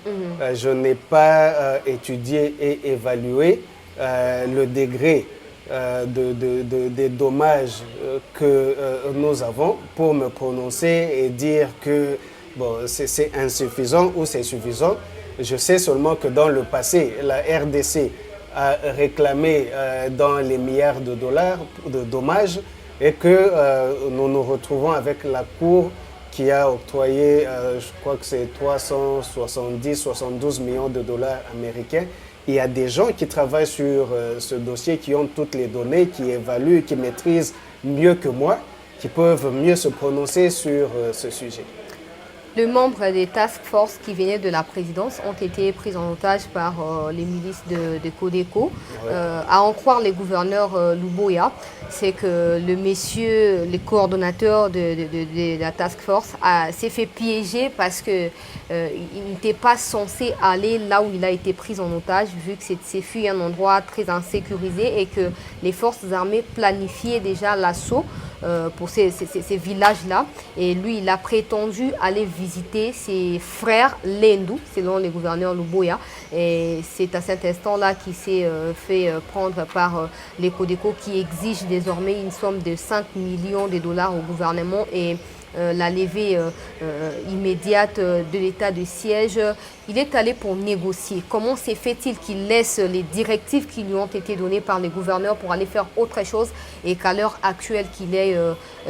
Je n'ai pas étudié et évalué le degré des dommages que nous avons pour me prononcer et dire que bon, c'est insuffisant ou c'est suffisant. Je sais seulement que dans le passé, la RDC a réclamé dans les milliards de dollars de dommages et que nous nous retrouvons avec la Cour qui a octroyé, je crois que c'est 372 millions de dollars américains. Il y a des gens qui travaillent sur ce dossier, qui ont toutes les données, qui évaluent, qui maîtrisent mieux que moi, qui peuvent mieux se prononcer sur ce sujet. Les membres des task force qui venaient de la présidence ont été pris en otage par les milices de Codeco. Ouais. À en croire les gouverneurs Luboya, c'est que le coordonnateur de la task force s'est fait piéger parce qu'il n'était pas censé aller là où il a été pris en otage, vu que c'est fui un endroit très insécurisé et que les forces armées planifiaient déjà l'assaut pour ces villages-là. Et lui, il a prétendu aller visiter ses frères Lendou, selon les gouverneurs Luboya. Et c'est à cet instant-là qu'il s'est fait prendre par les Codeco qui exigent désormais une somme de 5 millions de dollars au gouvernement et la levée immédiate de l'état de siège. Il est allé pour négocier. Comment se fait-il qu'il laisse les directives qui lui ont été données par les gouverneurs pour aller faire autre chose et qu'à l'heure actuelle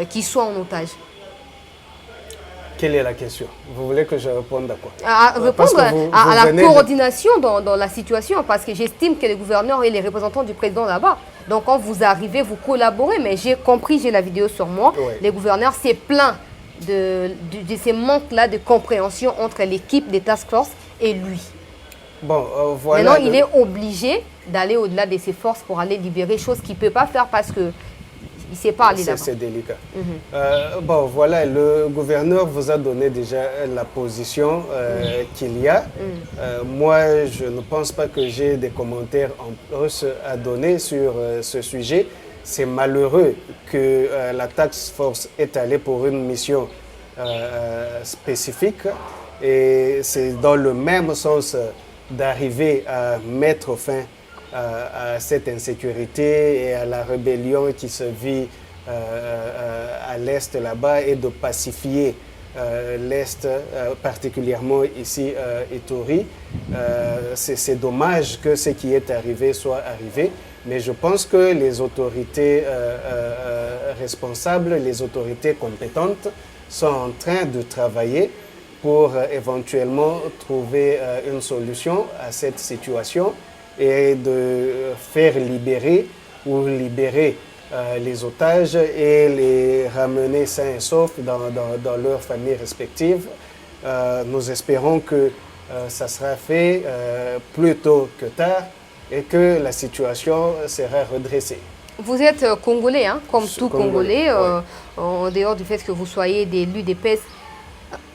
qu'il soit en otage? Quelle est la question? Vous voulez que je réponde à quoi? Répondre à la coordination dans la situation, parce que j'estime que les gouverneurs et les représentants du président là-bas, donc quand vous arrivez, vous collaborez, mais j'ai compris, j'ai la vidéo sur moi, oui. Les gouverneurs s'est plaint de ces manques-là de compréhension entre l'équipe des task force et lui. Bon, voilà. Maintenant, il est obligé d'aller au-delà de ses forces pour aller libérer, chose qu'il ne peut pas faire parce que il ne sait pas aller là-bas. C'est délicat. Bon, voilà, le gouverneur vous a donné déjà la position qu'il y a. Moi, je ne pense pas que j'ai des commentaires en plus à donner sur ce sujet. C'est malheureux que la task force est allée pour une mission spécifique et c'est dans le même sens d'arriver à mettre fin à cette insécurité et à la rébellion qui se vit à l'Est là-bas et de pacifier l'Est, particulièrement ici Ituri. C'est dommage que ce qui est arrivé soit arrivé, mais je pense que les autorités responsables, les autorités compétentes sont en train de travailler pour éventuellement trouver une solution à cette situation et de faire libérer les otages et les ramener sains et saufs dans leurs familles respectives. Nous espérons que ça sera fait plus tôt que tard et que la situation sera redressée. Vous êtes Congolais, hein, comme tout Congolais, en dehors du fait que vous soyez des l'UDPS.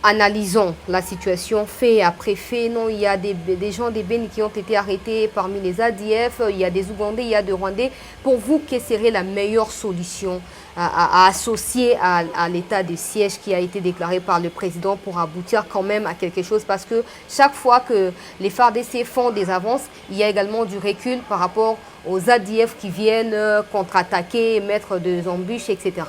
Analysons la situation fait après fait. Non, il y a des gens des Béni qui ont été arrêtés parmi les ADF, il y a des Ougandais, il y a des Rwandais. Pour vous, quelle serait la meilleure solution à associer à l'état de siège qui a été déclaré par le président pour aboutir quand même à quelque chose? Parce que chaque fois que les FARDC font des avances, il y a également du recul par rapport aux ADF qui viennent contre-attaquer, mettre des embûches, etc.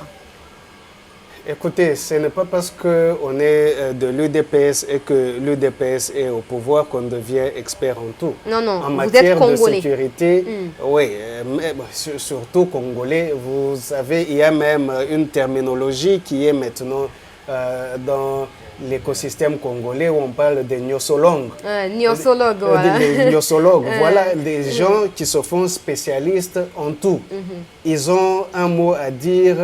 Écoutez, ce n'est pas parce qu'on est de l'UDPS et que l'UDPS est au pouvoir qu'on devient expert en tout. Non, non, en vous matière êtes Congolais. De sécurité, oui, mais surtout Congolais. Vous savez, il y a même une terminologie qui est maintenant dans l'écosystème congolais où on parle des gnosologues. Gnosologues, voilà. Des gnosologues, voilà, des gens qui se font spécialistes en tout. Ils ont un mot à dire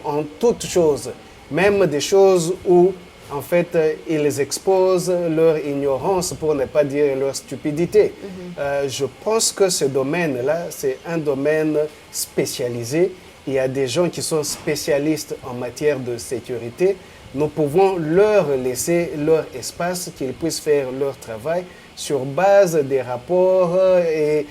en toutes choses, même des choses où en fait, ils exposent leur ignorance, pour ne pas dire leur stupidité. Je pense que ce domaine-là, c'est un domaine spécialisé. Il y a des gens qui sont spécialistes en matière de sécurité. Nous pouvons leur laisser leur espace, qu'ils puissent faire leur travail sur base des rapports et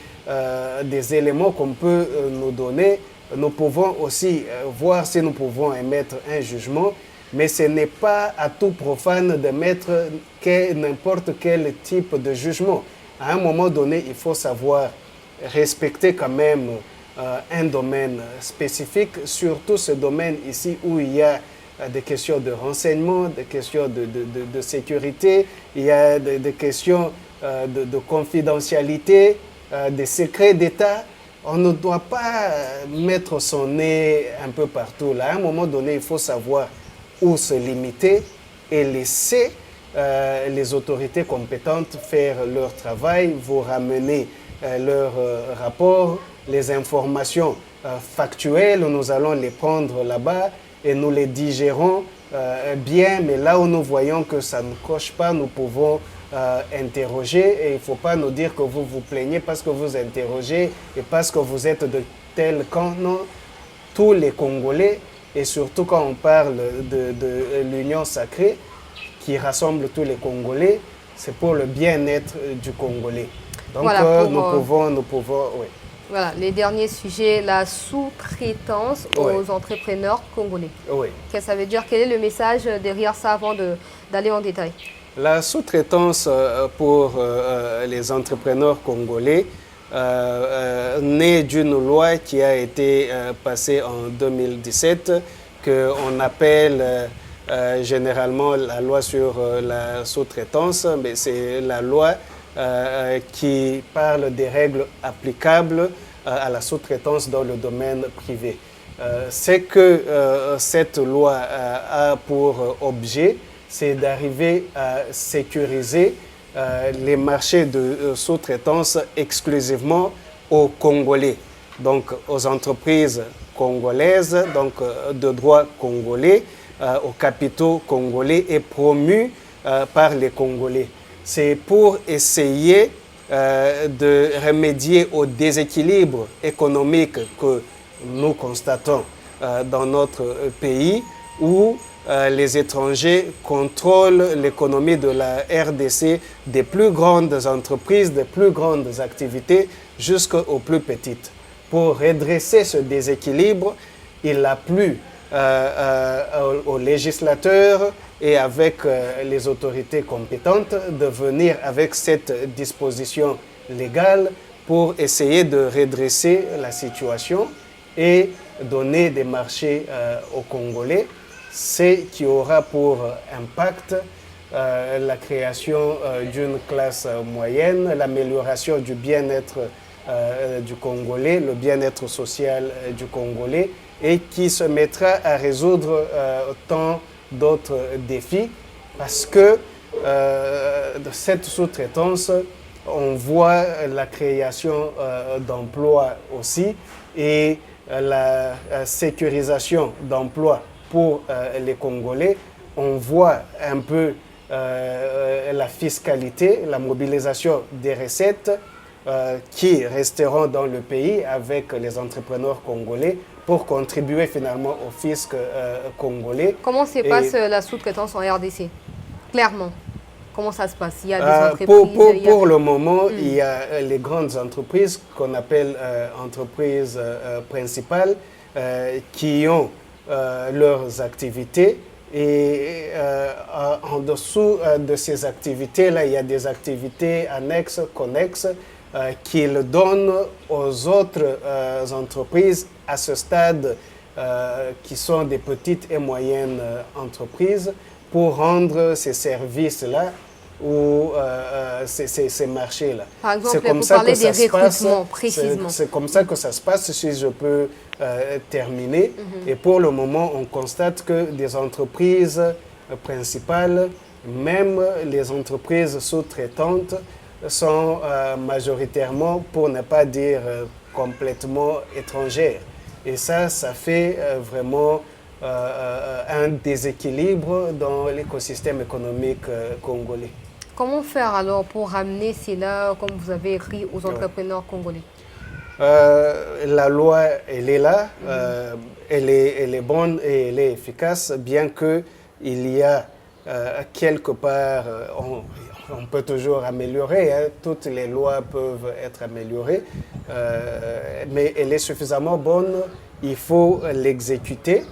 des éléments qu'on peut nous donner. Nous pouvons aussi voir si nous pouvons émettre un jugement, mais ce n'est pas à tout profane d'émettre n'importe quel type de jugement. À un moment donné, il faut savoir respecter quand même un domaine spécifique, surtout ce domaine ici où il y a des questions de renseignement, des questions de sécurité, il y a des questions de confidentialité, des secrets d'État. On ne doit pas mettre son nez un peu partout. Là, à un moment donné, il faut savoir où se limiter et laisser les autorités compétentes faire leur travail, vous ramener leurs rapports, les informations factuelles, nous allons les prendre là-bas et nous les digérons bien, mais là où nous voyons que ça ne coche pas, nous pouvons interroger et il ne faut pas nous dire que vous vous plaignez parce que vous interrogez et parce que vous êtes de tel camp. Non, tous les Congolais, et surtout quand on parle de l'union sacrée qui rassemble tous les Congolais, c'est pour le bien-être du Congolais. Donc voilà, nous pouvons, oui. Voilà, les derniers sujets, la sous-traitance aux entrepreneurs congolais. Oui. Qu'est-ce que ça veut dire? Quel est le message derrière ça avant d'aller en détail? La sous-traitance pour les entrepreneurs congolais naît d'une loi qui a été passée en 2017, qu'on appelle généralement la loi sur la sous-traitance, mais c'est la loi qui parle des règles applicables à la sous-traitance dans le domaine privé. C'est que cette loi a pour objet, c'est d'arriver à sécuriser les marchés de sous-traitance exclusivement aux Congolais, donc aux entreprises congolaises, donc de droit congolais, aux capitaux congolais et promus par les Congolais. C'est pour essayer de remédier au déséquilibre économique que nous constatons dans notre pays où les étrangers contrôlent l'économie de la RDC, des plus grandes entreprises, des plus grandes activités jusqu'aux plus petites. Pour redresser ce déséquilibre, il a plu aux législateurs et avec les autorités compétentes de venir avec cette disposition légale pour essayer de redresser la situation et donner des marchés aux Congolais, ce qui aura pour impact la création d'une classe moyenne, l'amélioration du bien-être du Congolais, le bien-être social du Congolais, et qui se mettra à résoudre tant d'autres défis, parce que de cette sous-traitance, on voit la création d'emplois aussi et la sécurisation d'emplois pour les Congolais. On voit un peu la fiscalité, la mobilisation des recettes qui resteront dans le pays avec les entrepreneurs congolais pour contribuer finalement au fisc congolais. Comment se passe la sous-traitance en RDC? Clairement, comment ça se passe? Il y a des entreprises, pour le moment, il y a les grandes entreprises qu'on appelle entreprises principales qui ont leurs activités. Et en dessous de ces activités-là, il y a des activités annexes, connexes, qu'ils donnent aux autres entreprises à ce stade, qui sont des petites et moyennes entreprises, pour rendre ces services-là ou ces marchés-là. Par exemple, pour parler des recrutements, précisément. C'est comme ça que ça se passe, si je peux terminer. Et pour le moment, on constate que des entreprises principales, même les entreprises sous-traitantes, sont majoritairement, pour ne pas dire complètement étrangères. Et ça fait vraiment un déséquilibre dans l'écosystème économique congolais. Comment faire alors pour ramener cela, comme vous avez écrit, aux entrepreneurs congolais? La loi, elle est là, elle est bonne et elle est efficace, bien qu'il y a quelque part, on peut toujours améliorer, hein, toutes les lois peuvent être améliorées, mais elle est suffisamment bonne, il faut l'exécuter.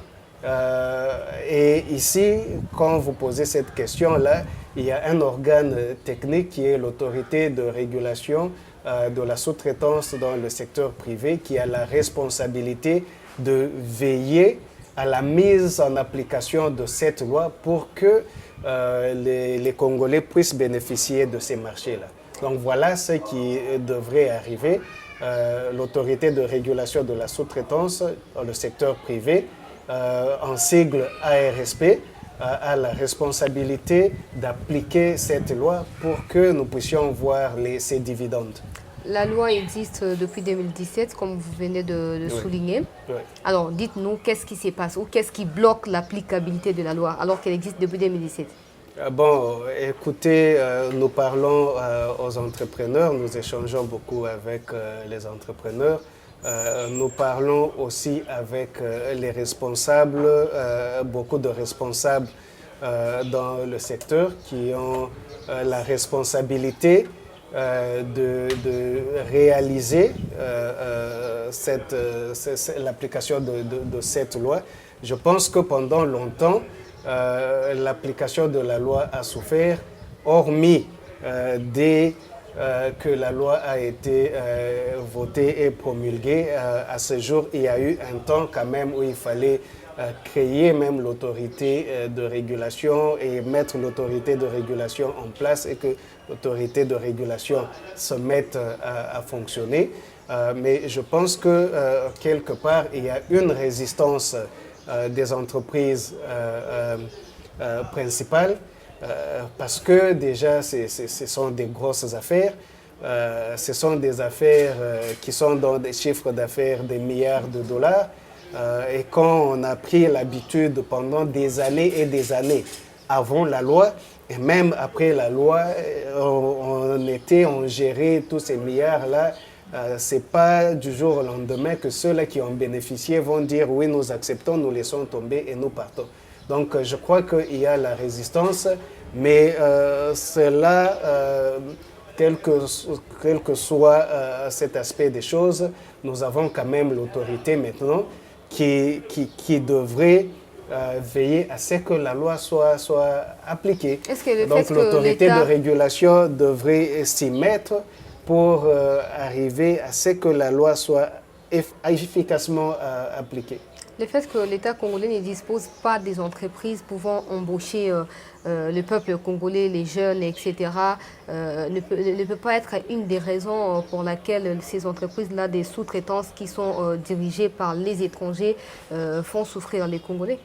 Et ici, quand vous posez cette question-là, il y a un organe technique qui est l'autorité de régulation de la sous-traitance dans le secteur privé qui a la responsabilité de veiller à la mise en application de cette loi pour que les Congolais puissent bénéficier de ces marchés-là. Donc voilà ce qui devrait arriver. L'autorité de régulation de la sous-traitance dans le secteur privé, en sigle ARSP, a la responsabilité d'appliquer cette loi pour que nous puissions voir ces dividendes. La loi existe depuis 2017, comme vous venez de souligner. Oui. Alors, dites-nous, qu'est-ce qui se passe ou qu'est-ce qui bloque l'applicabilité de la loi alors qu'elle existe depuis 2017? Bon, écoutez, nous parlons aux entrepreneurs, nous échangeons beaucoup avec les entrepreneurs. Nous parlons aussi avec les responsables, beaucoup de responsables dans le secteur qui ont la responsabilité de réaliser l'application de cette loi. Je pense que pendant longtemps, l'application de la loi a souffert, hormis dès que la loi a été votée et promulguée. À ce jour, il y a eu un temps quand même où il fallait créer même l'autorité de régulation et mettre l'autorité de régulation en place et que l'autorité de régulation se mette à fonctionner. Mais je pense que quelque part, il y a une résistance des entreprises principales parce que déjà, ce sont des grosses affaires. Ce sont des affaires qui sont dans des chiffres d'affaires des milliards de dollars. Et quand on a pris l'habitude pendant des années et des années avant la loi, et même après la loi, on gérait tous ces milliards-là. Ce n'est pas du jour au lendemain que ceux-là qui ont bénéficié vont dire oui, nous acceptons, nous laissons tomber et nous partons. Donc je crois qu'il y a la résistance, mais cela, quel que soit cet aspect des choses, nous avons quand même l'autorité maintenant qui devrait veiller à ce que la loi soit appliquée. Donc l'autorité de régulation devrait s'y mettre pour arriver à ce que la loi soit efficacement appliquée. Le fait que l'État congolais ne dispose pas des entreprises pouvant embaucher le peuple congolais, les jeunes, etc., ne peut pas être une des raisons pour laquelle ces entreprises-là, des sous-traitances qui sont dirigées par les étrangers, font souffrir les Congolais.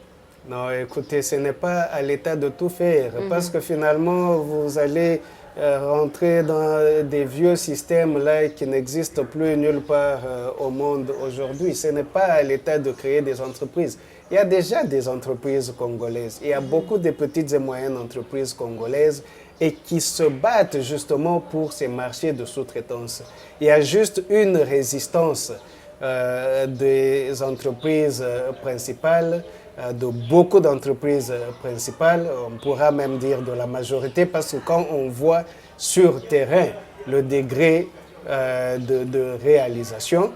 Non, écoutez, ce n'est pas à l'État de tout faire, parce que finalement, vous allez rentrer dans des vieux systèmes là qui n'existent plus nulle part au monde aujourd'hui. Ce n'est pas à l'État de créer des entreprises. Il y a déjà des entreprises congolaises. Il y a beaucoup de petites et moyennes entreprises congolaises et qui se battent justement pour ces marchés de sous-traitance. Il y a juste une résistance des entreprises principales, de beaucoup d'entreprises principales, on pourra même dire de la majorité, parce que quand on voit sur terrain le degré de réalisation,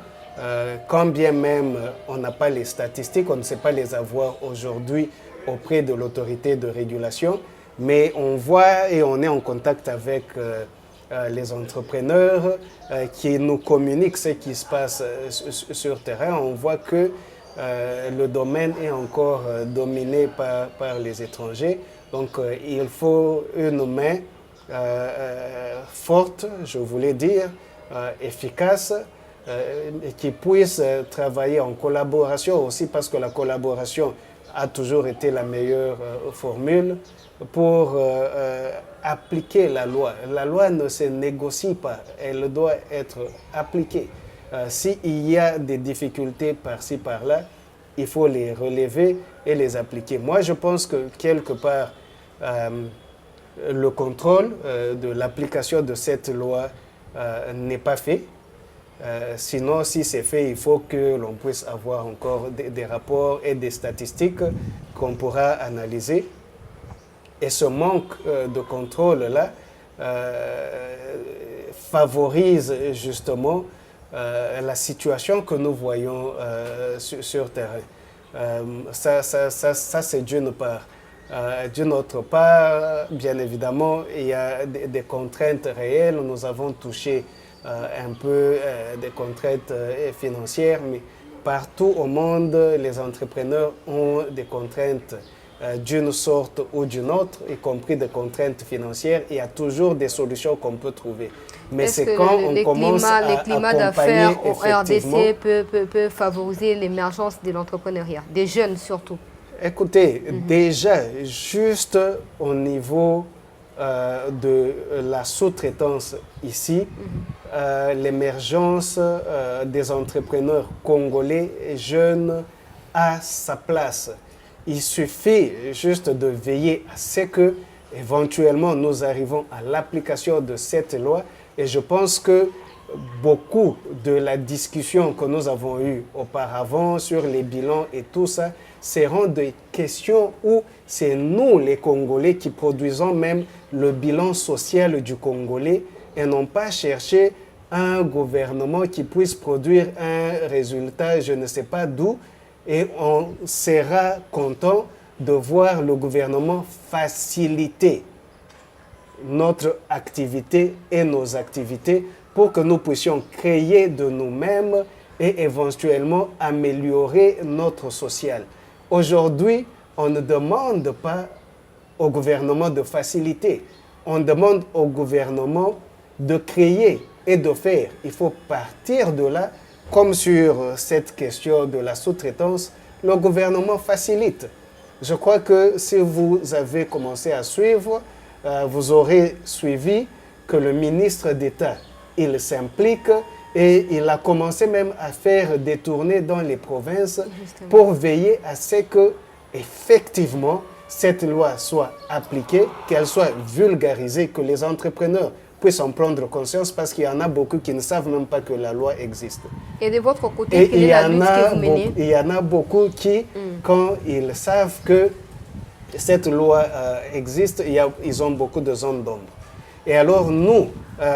quand bien même on n'a pas les statistiques, on ne sait pas les avoir aujourd'hui auprès de l'autorité de régulation, mais on voit et on est en contact avec les entrepreneurs qui nous communiquent ce qui se passe sur terrain. On voit que le domaine est encore dominé par les étrangers. Donc il faut une main forte, je voulais dire, efficace, qui puisse travailler en collaboration aussi, parce que la collaboration a toujours été la meilleure formule pour appliquer la loi. La loi ne se négocie pas, elle doit être appliquée. S'il y a des difficultés par-ci, par-là, il faut les relever et les appliquer. Moi, je pense que quelque part, le contrôle de l'application de cette loi n'est pas fait. Sinon, si c'est fait, il faut que l'on puisse avoir encore des rapports et des statistiques qu'on pourra analyser. Et ce manque de contrôle-là favorise justement la situation que nous voyons sur terrain. Ça c'est d'une part. D'une autre part, bien évidemment, il y a des contraintes réelles. Nous avons touché un peu des contraintes financières, mais partout au monde, les entrepreneurs ont des contraintes d'une sorte ou d'une autre, y compris des contraintes financières. Il y a toujours des solutions qu'on peut trouver. Mais c'est quand on commence à les climats d'affaires au RDC peut favoriser l'émergence de l'entrepreneuriat, des jeunes surtout. Écoutez, déjà, juste au niveau de la sous-traitance ici, l'émergence des entrepreneurs congolais jeunes a sa place. Il suffit juste de veiller à ce que, éventuellement, nous arrivons à l'application de cette loi. Et je pense que beaucoup de la discussion que nous avons eue auparavant sur les bilans et tout ça, seront des questions où c'est nous, les Congolais, qui produisons même le bilan social du Congolais et non pas chercher un gouvernement qui puisse produire un résultat, je ne sais pas d'où, et on sera content de voir le gouvernement faciliter notre activité et nos activités pour que nous puissions créer de nous-mêmes et éventuellement améliorer notre social. Aujourd'hui, on ne demande pas au gouvernement de faciliter, on demande au gouvernement de créer et de faire. Il faut partir de là. Comme sur cette question de la sous-traitance, le gouvernement facilite. Je crois que si vous avez commencé à suivre, vous aurez suivi que le ministre d'État, il s'implique et il a commencé même à faire des tournées dans les provinces pour veiller à ce que, effectivement, cette loi soit appliquée, qu'elle soit vulgarisée, que les entrepreneurs puissent en prendre conscience parce qu'il y en a beaucoup qui ne savent même pas que la loi existe. Et de votre côté, quelle est la lutte que vous menez? Il y en a beaucoup qui, quand ils savent que cette loi existe, ils ont beaucoup de zones d'ombre. Et alors nous,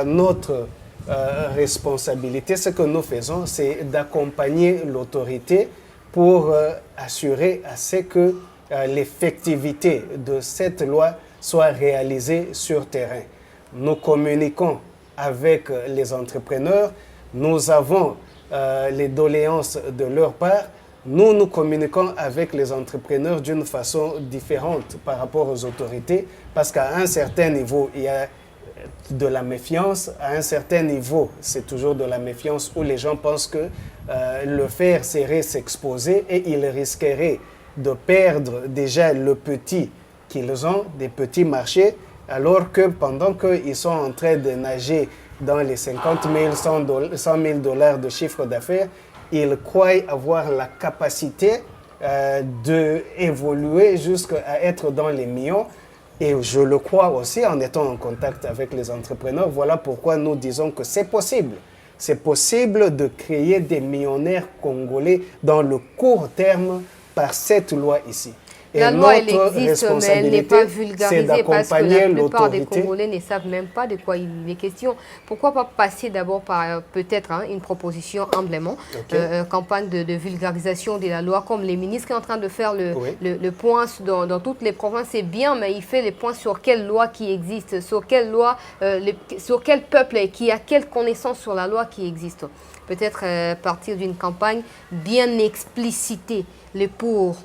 notre responsabilité, ce que nous faisons, c'est d'accompagner l'autorité pour assurer à ce que l'effectivité de cette loi soit réalisée sur terrain. Nous communiquons avec les entrepreneurs, nous avons les doléances de leur part, nous communiquons avec les entrepreneurs d'une façon différente par rapport aux autorités, parce qu'à un certain niveau, il y a de la méfiance, à un certain niveau, c'est toujours de la méfiance où les gens pensent que le faire serait s'exposer et ils risqueraient de perdre déjà le petit qu'ils ont, des petits marchés, alors que pendant qu'ils sont en train de nager dans les 50 000, 100 000 dollars de chiffre d'affaires, ils croient avoir la capacité d'évoluer jusqu'à être dans les millions. Et je le crois aussi en étant en contact avec les entrepreneurs. Voilà pourquoi nous disons que c'est possible. C'est possible de créer des millionnaires congolais dans le court terme par cette loi ici. Et la loi, elle existe, mais elle n'est pas vulgarisée parce que la plupart des Congolais ne savent même pas de quoi il est question. Pourquoi pas passer d'abord par peut-être une proposition humblement, campagne de vulgarisation de la loi, comme les ministres sont en train de faire le point dans toutes les provinces. C'est bien, mais il fait les points sur quelle loi qui existe, sur quelle loi, sur quel peuple qui a quelle connaissance sur la loi qui existe. Peut-être partir d'une campagne bien explicitée, les pour,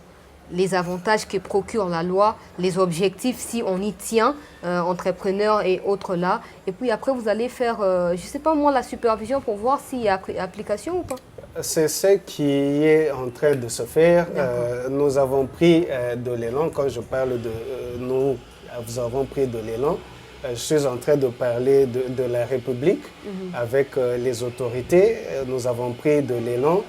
les avantages que procure la loi, les objectifs si on y tient, entrepreneurs et autres là. Et puis après, vous allez faire, je ne sais pas moi, la supervision pour voir s'il y a application ou pas. C'est ce qui est en train de se faire. Nous avons pris de l'élan. Quand je parle de nous avons pris de l'élan, je suis en train de parler de la République avec les autorités. Nous avons pris de l'élan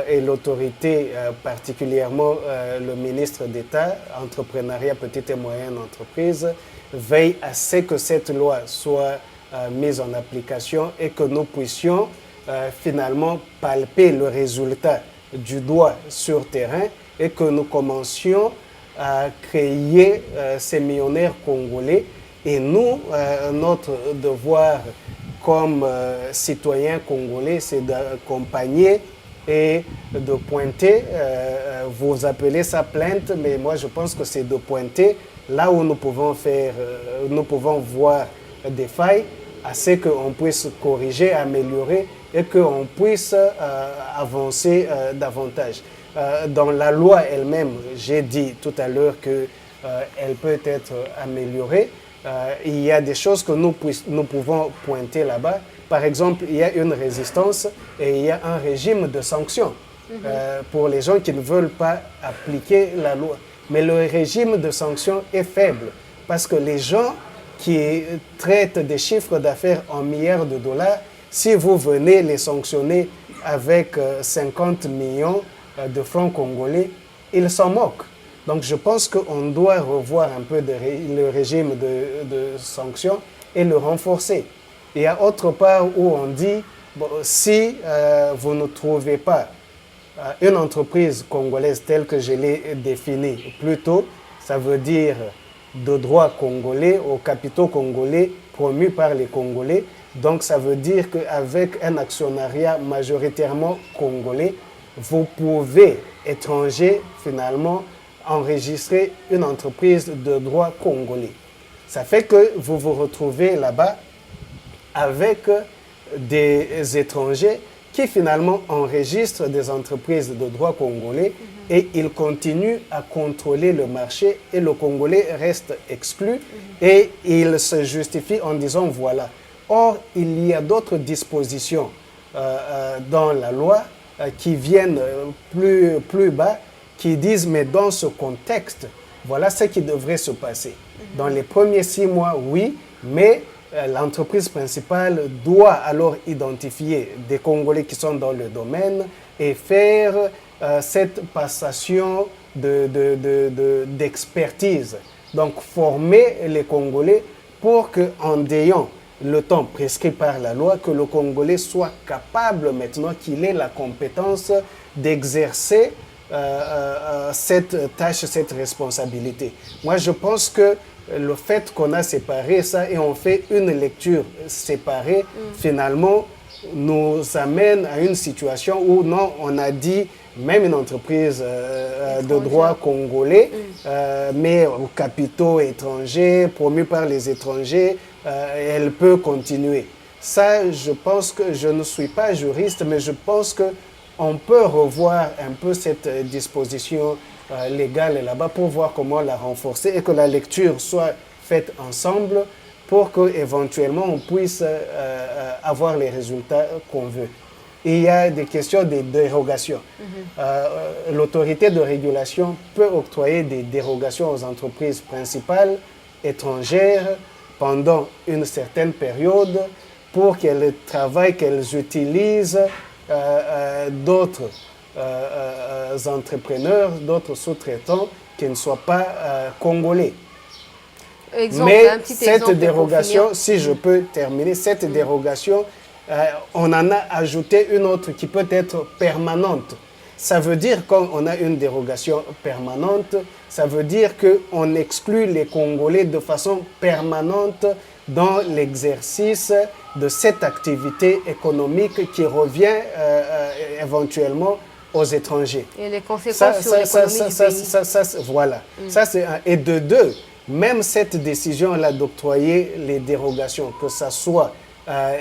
et l'autorité, particulièrement le ministre d'État, entrepreneuriat, petites et moyennes entreprises, veille à ce que cette loi soit mise en application et que nous puissions finalement palper le résultat du doigt sur terrain et que nous commencions à créer ces millionnaires congolais. Et nous, notre devoir comme citoyens congolais, c'est d'accompagner et de pointer, vous appelez ça plainte, mais moi je pense que c'est de pointer là où nous pouvons voir des failles, à ce qu'on puisse corriger, améliorer et qu'on puisse avancer davantage. Dans la loi elle-même, j'ai dit tout à l'heure qu'elle peut être améliorée. Il y a des choses que nous pouvons pointer là-bas. Par exemple, il y a une résistance et il y a un régime de sanctions pour les gens qui ne veulent pas appliquer la loi. Mais le régime de sanctions est faible parce que les gens qui traitent des chiffres d'affaires en milliards de dollars, si vous venez les sanctionner avec 50 millions de francs congolais, ils s'en moquent. Donc je pense qu'on doit revoir un peu le régime de sanctions et le renforcer. Il y a autre part où on dit, bon, si vous ne trouvez pas une entreprise congolaise telle que je l'ai définie plus tôt, ça veut dire de droit congolais aux capitaux congolais promus par les Congolais. Donc ça veut dire qu'avec un actionnariat majoritairement congolais, vous pouvez, étranger, finalement, enregistrer une entreprise de droit congolais. Ça fait que vous vous retrouvez là-bas avec des étrangers qui finalement enregistrent des entreprises de droit congolais et ils continuent à contrôler le marché et le Congolais reste exclu et il se justifie en disant voilà. Or, il y a d'autres dispositions dans la loi qui viennent plus bas, qui disent mais dans ce contexte, voilà ce qui devrait se passer. Dans les premiers 6 mois, oui, mais l'entreprise principale doit alors identifier des Congolais qui sont dans le domaine et faire cette passation d'expertise. Donc former les Congolais pour qu'en ayant le temps prescrit par la loi, que le Congolais soit capable maintenant qu'il ait la compétence d'exercer cette tâche, cette responsabilité. Moi, je pense que le fait qu'on a séparé ça et on fait une lecture séparée, finalement, nous amène à une situation où non, on a dit même une entreprise de droit congolais, mais aux capitaux étrangers, promue par les étrangers, elle peut continuer. Ça, je pense que je ne suis pas juriste, mais je pense qu'on peut revoir un peu cette disposition légale là-bas pour voir comment la renforcer et que la lecture soit faite ensemble pour qu'éventuellement on puisse avoir les résultats qu'on veut. Il y a des questions de dérogation. L'autorité de régulation peut octroyer des dérogations aux entreprises principales étrangères pendant une certaine période pour qu'elles travaillent, qu'elles utilisent d'autres entrepreneurs, d'autres sous-traitants qui ne soient pas congolais. Exemple, mais cette exemple dérogation, si je peux terminer, cette dérogation, on en a ajouté une autre qui peut être permanente. Ça veut dire quand on a une dérogation permanente, ça veut dire qu'on exclut les Congolais de façon permanente dans l'exercice de cette activité économique qui revient éventuellement aux étrangers. Et les conséquences sur l'économie du pays. Voilà. Ça, c'est et de deux, même cette décision-là d'octroyer les dérogations, que ça soit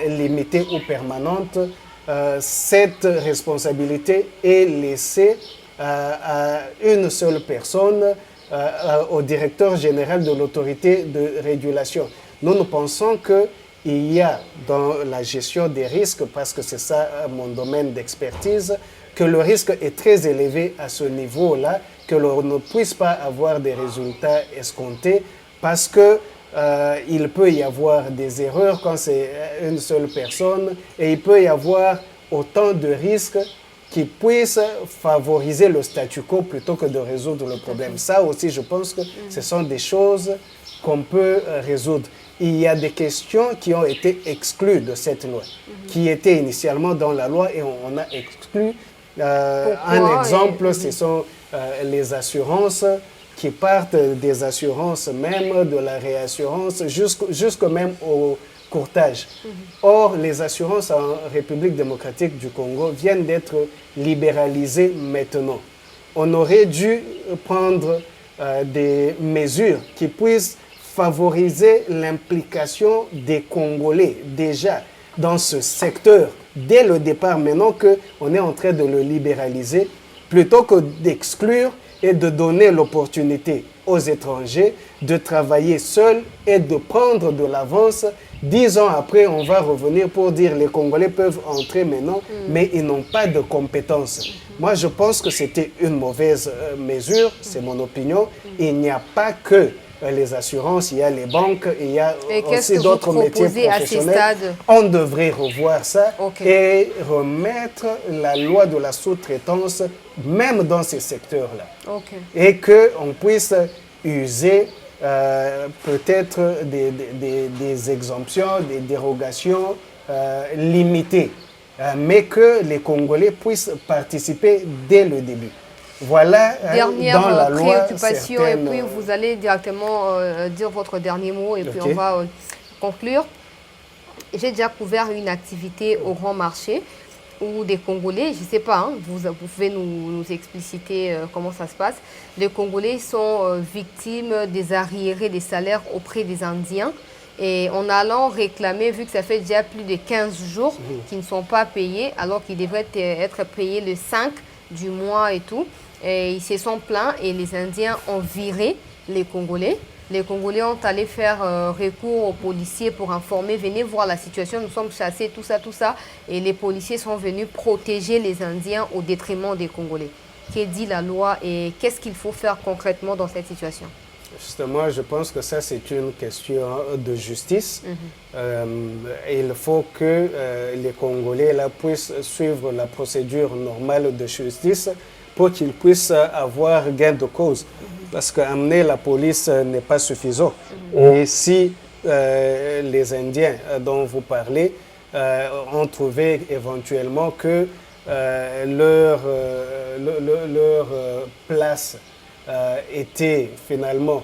limité ou permanente, cette responsabilité est laissée à une seule personne, au directeur général de l'autorité de régulation. Nous pensons qu'il y a dans la gestion des risques, parce que c'est ça mon domaine d'expertise, que le risque est très élevé à ce niveau-là, que l'on ne puisse pas avoir des résultats escomptés, parce que il peut y avoir des erreurs quand c'est une seule personne et il peut y avoir autant de risques qui puisse favoriser le statu quo plutôt que de résoudre le problème. Ça aussi, je pense que ce sont des choses qu'on peut résoudre. Il y a des questions qui ont été exclues de cette loi, qui étaient initialement dans la loi et on a exclu. Un exemple, ce sont les assurances qui partent des assurances même, de la réassurance, jusque même au courtage. Or, les assurances en République démocratique du Congo viennent d'être libéralisées maintenant. On aurait dû prendre des mesures qui puissent favoriser l'implication des Congolais déjà dans ce secteur dès le départ, maintenant qu'on est en train de le libéraliser, plutôt que d'exclure et de donner l'opportunité aux étrangers de travailler seuls et de prendre de l'avance. 10 ans après, on va revenir pour dire les Congolais peuvent entrer maintenant, mais ils n'ont pas de compétences. Moi, je pense que c'était une mauvaise mesure, c'est mon opinion. Il n'y a pas que les assurances, il y a les banques, il y a aussi d'autres métiers professionnels. On devrait revoir ça et remettre la loi de la sous-traitance même dans ces secteurs-là. Et qu'on puisse user peut-être des exemptions, des dérogations limitées, mais que les Congolais puissent participer dès le début. Voilà, dernière dans la loi, préoccupation, certaines... et puis vous allez directement dire votre dernier mot, et puis on va conclure. J'ai déjà couvert une activité au Grand Marché où des Congolais, je ne sais pas, hein, vous pouvez nous expliciter comment ça se passe. Les Congolais sont victimes des arriérés des salaires auprès des Indiens. Et en allant réclamer, vu que ça fait déjà plus de 15 jours qu'ils ne sont pas payés, alors qu'ils devraient être payés le 5 du mois et tout. Et ils se sont plaints et les Indiens ont viré les Congolais. Les Congolais ont allé faire recours aux policiers pour informer, venez voir la situation, nous sommes chassés, tout ça. Et les policiers sont venus protéger les Indiens au détriment des Congolais. Qu'est dit la loi et qu'est-ce qu'il faut faire concrètement dans cette situation? Justement, je pense que ça, c'est une question de justice. Il faut que les Congolais là, puissent suivre la procédure normale de justice pour qu'ils puissent avoir gain de cause. Parce qu'amener la police n'est pas suffisant. Et si les Indiens dont vous parlez ont trouvé éventuellement que leur place était finalement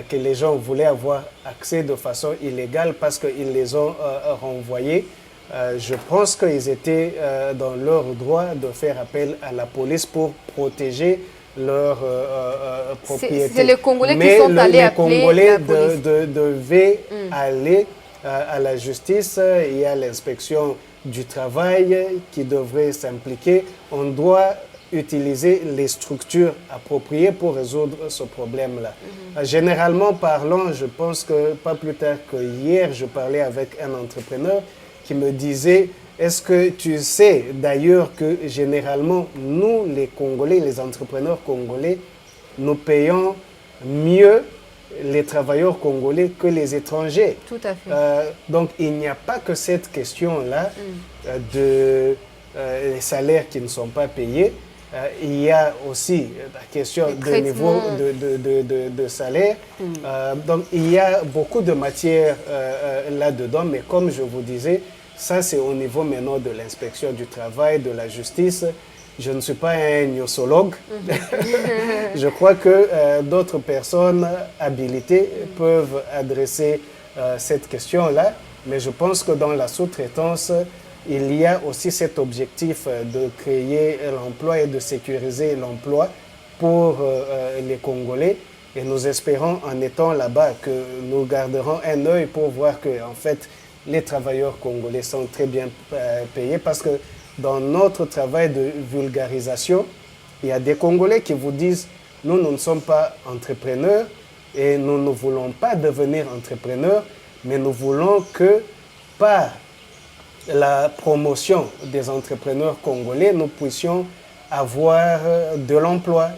que les gens voulaient avoir accès de façon illégale parce qu'ils les ont renvoyés, je pense qu'ils étaient dans leur droit de faire appel à la police pour protéger leur propriété. C'est les Congolais qui sont allés appeler la police. Devaient aller à la justice. Il y a l'inspection du travail qui devrait s'impliquer. On doit utiliser les structures appropriées pour résoudre ce problème-là. Généralement parlant, je pense que pas plus tard que hier, je parlais avec un entrepreneur qui me disait « Est-ce que tu sais d'ailleurs que généralement, nous, les Congolais, les entrepreneurs congolais, nous payons mieux les travailleurs congolais que les étrangers. » Tout à fait. Donc, il n'y a pas que cette question-là de les salaires qui ne sont pas payés. Il y a aussi la question du niveau de salaire. Donc, il y a beaucoup de matières là-dedans, mais comme je vous disais, ça, c'est au niveau maintenant de l'inspection du travail, de la justice. Je ne suis pas un gnosologue. Je crois que d'autres personnes habilitées peuvent adresser cette question-là, mais je pense que dans la sous-traitance, il y a aussi cet objectif de créer l'emploi et de sécuriser l'emploi pour les Congolais. Et nous espérons, en étant là-bas, que nous garderons un œil pour voir que, en fait, les travailleurs congolais sont très bien payés parce que dans notre travail de vulgarisation, il y a des Congolais qui vous disent « Nous, nous ne sommes pas entrepreneurs et nous ne voulons pas devenir entrepreneurs, mais nous voulons que par la promotion des entrepreneurs congolais, nous puissions avoir de l'emploi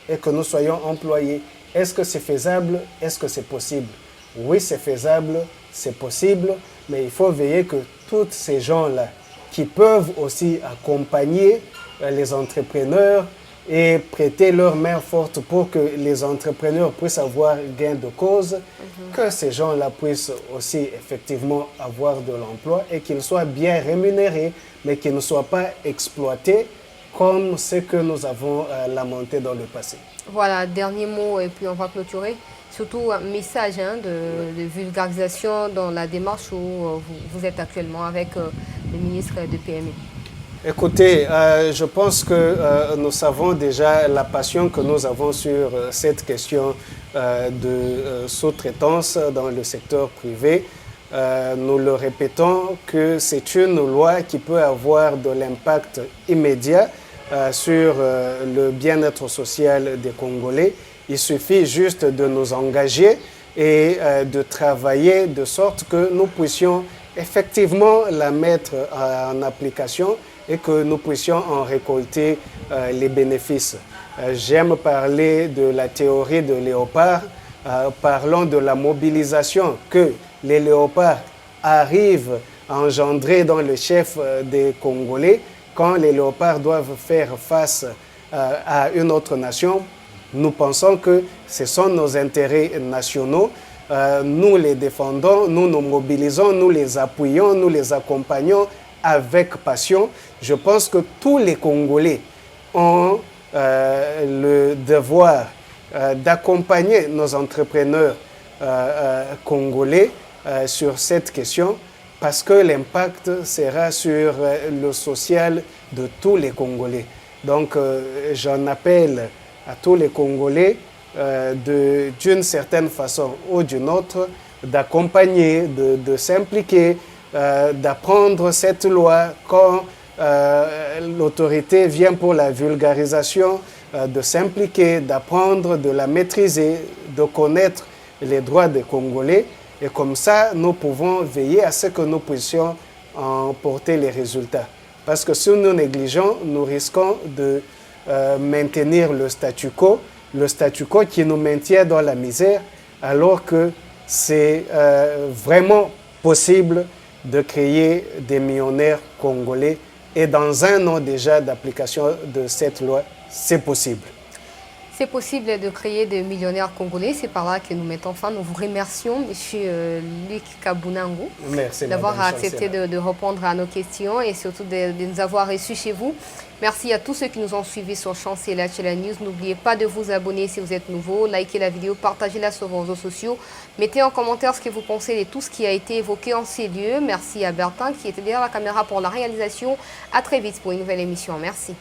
et que nous soyons employés. Est-ce que c'est faisable? Est-ce que c'est possible? Oui, c'est faisable, c'est possible, mais il faut veiller que tous ces gens-là qui peuvent aussi accompagner les entrepreneurs et prêter leur main forte pour que les entrepreneurs puissent avoir gain de cause, que ces gens-là puissent aussi effectivement avoir de l'emploi et qu'ils soient bien rémunérés, mais qu'ils ne soient pas exploités comme ce que nous avons lamenté dans le passé. Voilà, dernier mot et puis on va clôturer. Surtout un message de vulgarisation dans la démarche où vous êtes actuellement avec le ministre de PME. Écoutez, je pense que nous savons déjà la passion que nous avons sur cette question de sous-traitance dans le secteur privé. Nous le répétons que c'est une loi qui peut avoir de l'impact immédiat sur le bien-être social des Congolais. Il suffit juste de nous engager et de travailler de sorte que nous puissions effectivement la mettre en application et que nous puissions en récolter les bénéfices. J'aime parler de la théorie de Léopard. Parlons de la mobilisation que les léopards arrivent à engendrer dans le chef des Congolais quand les léopards doivent faire face à une autre nation. Nous pensons que ce sont nos intérêts nationaux. Nous les défendons, nous nous mobilisons, nous les appuyons, nous les accompagnons avec passion. Je pense que tous les Congolais ont le devoir d'accompagner nos entrepreneurs congolais sur cette question parce que l'impact sera sur le social de tous les Congolais. Donc j'en appelle à tous les Congolais d'une certaine façon ou d'une autre d'accompagner, de s'impliquer, d'apprendre cette loi quand l'autorité vient pour la vulgarisation, de s'impliquer, d'apprendre, de la maîtriser, de connaître les droits des Congolais. Et comme ça, nous pouvons veiller à ce que nous puissions en porter les résultats. Parce que si nous négligeons, nous risquons de maintenir le statu quo qui nous maintient dans la misère, alors que c'est vraiment possible de créer des millionnaires congolais. Et dans un an déjà d'application de cette loi, c'est possible. C'est possible de créer des millionnaires congolais. C'est par là que nous mettons fin. Nous vous remercions, M. Luc Kabunango, d'avoir accepté de répondre à nos questions et surtout de nous avoir reçus chez vous. Merci à tous ceux qui nous ont suivis sur Chancela News. N'oubliez pas de vous abonner si vous êtes nouveau, likez la vidéo, partagez-la sur vos réseaux sociaux. Mettez en commentaire ce que vous pensez de tout ce qui a été évoqué en ces lieux. Merci à Bertin qui était derrière la caméra pour la réalisation. À très vite pour une nouvelle émission. Merci.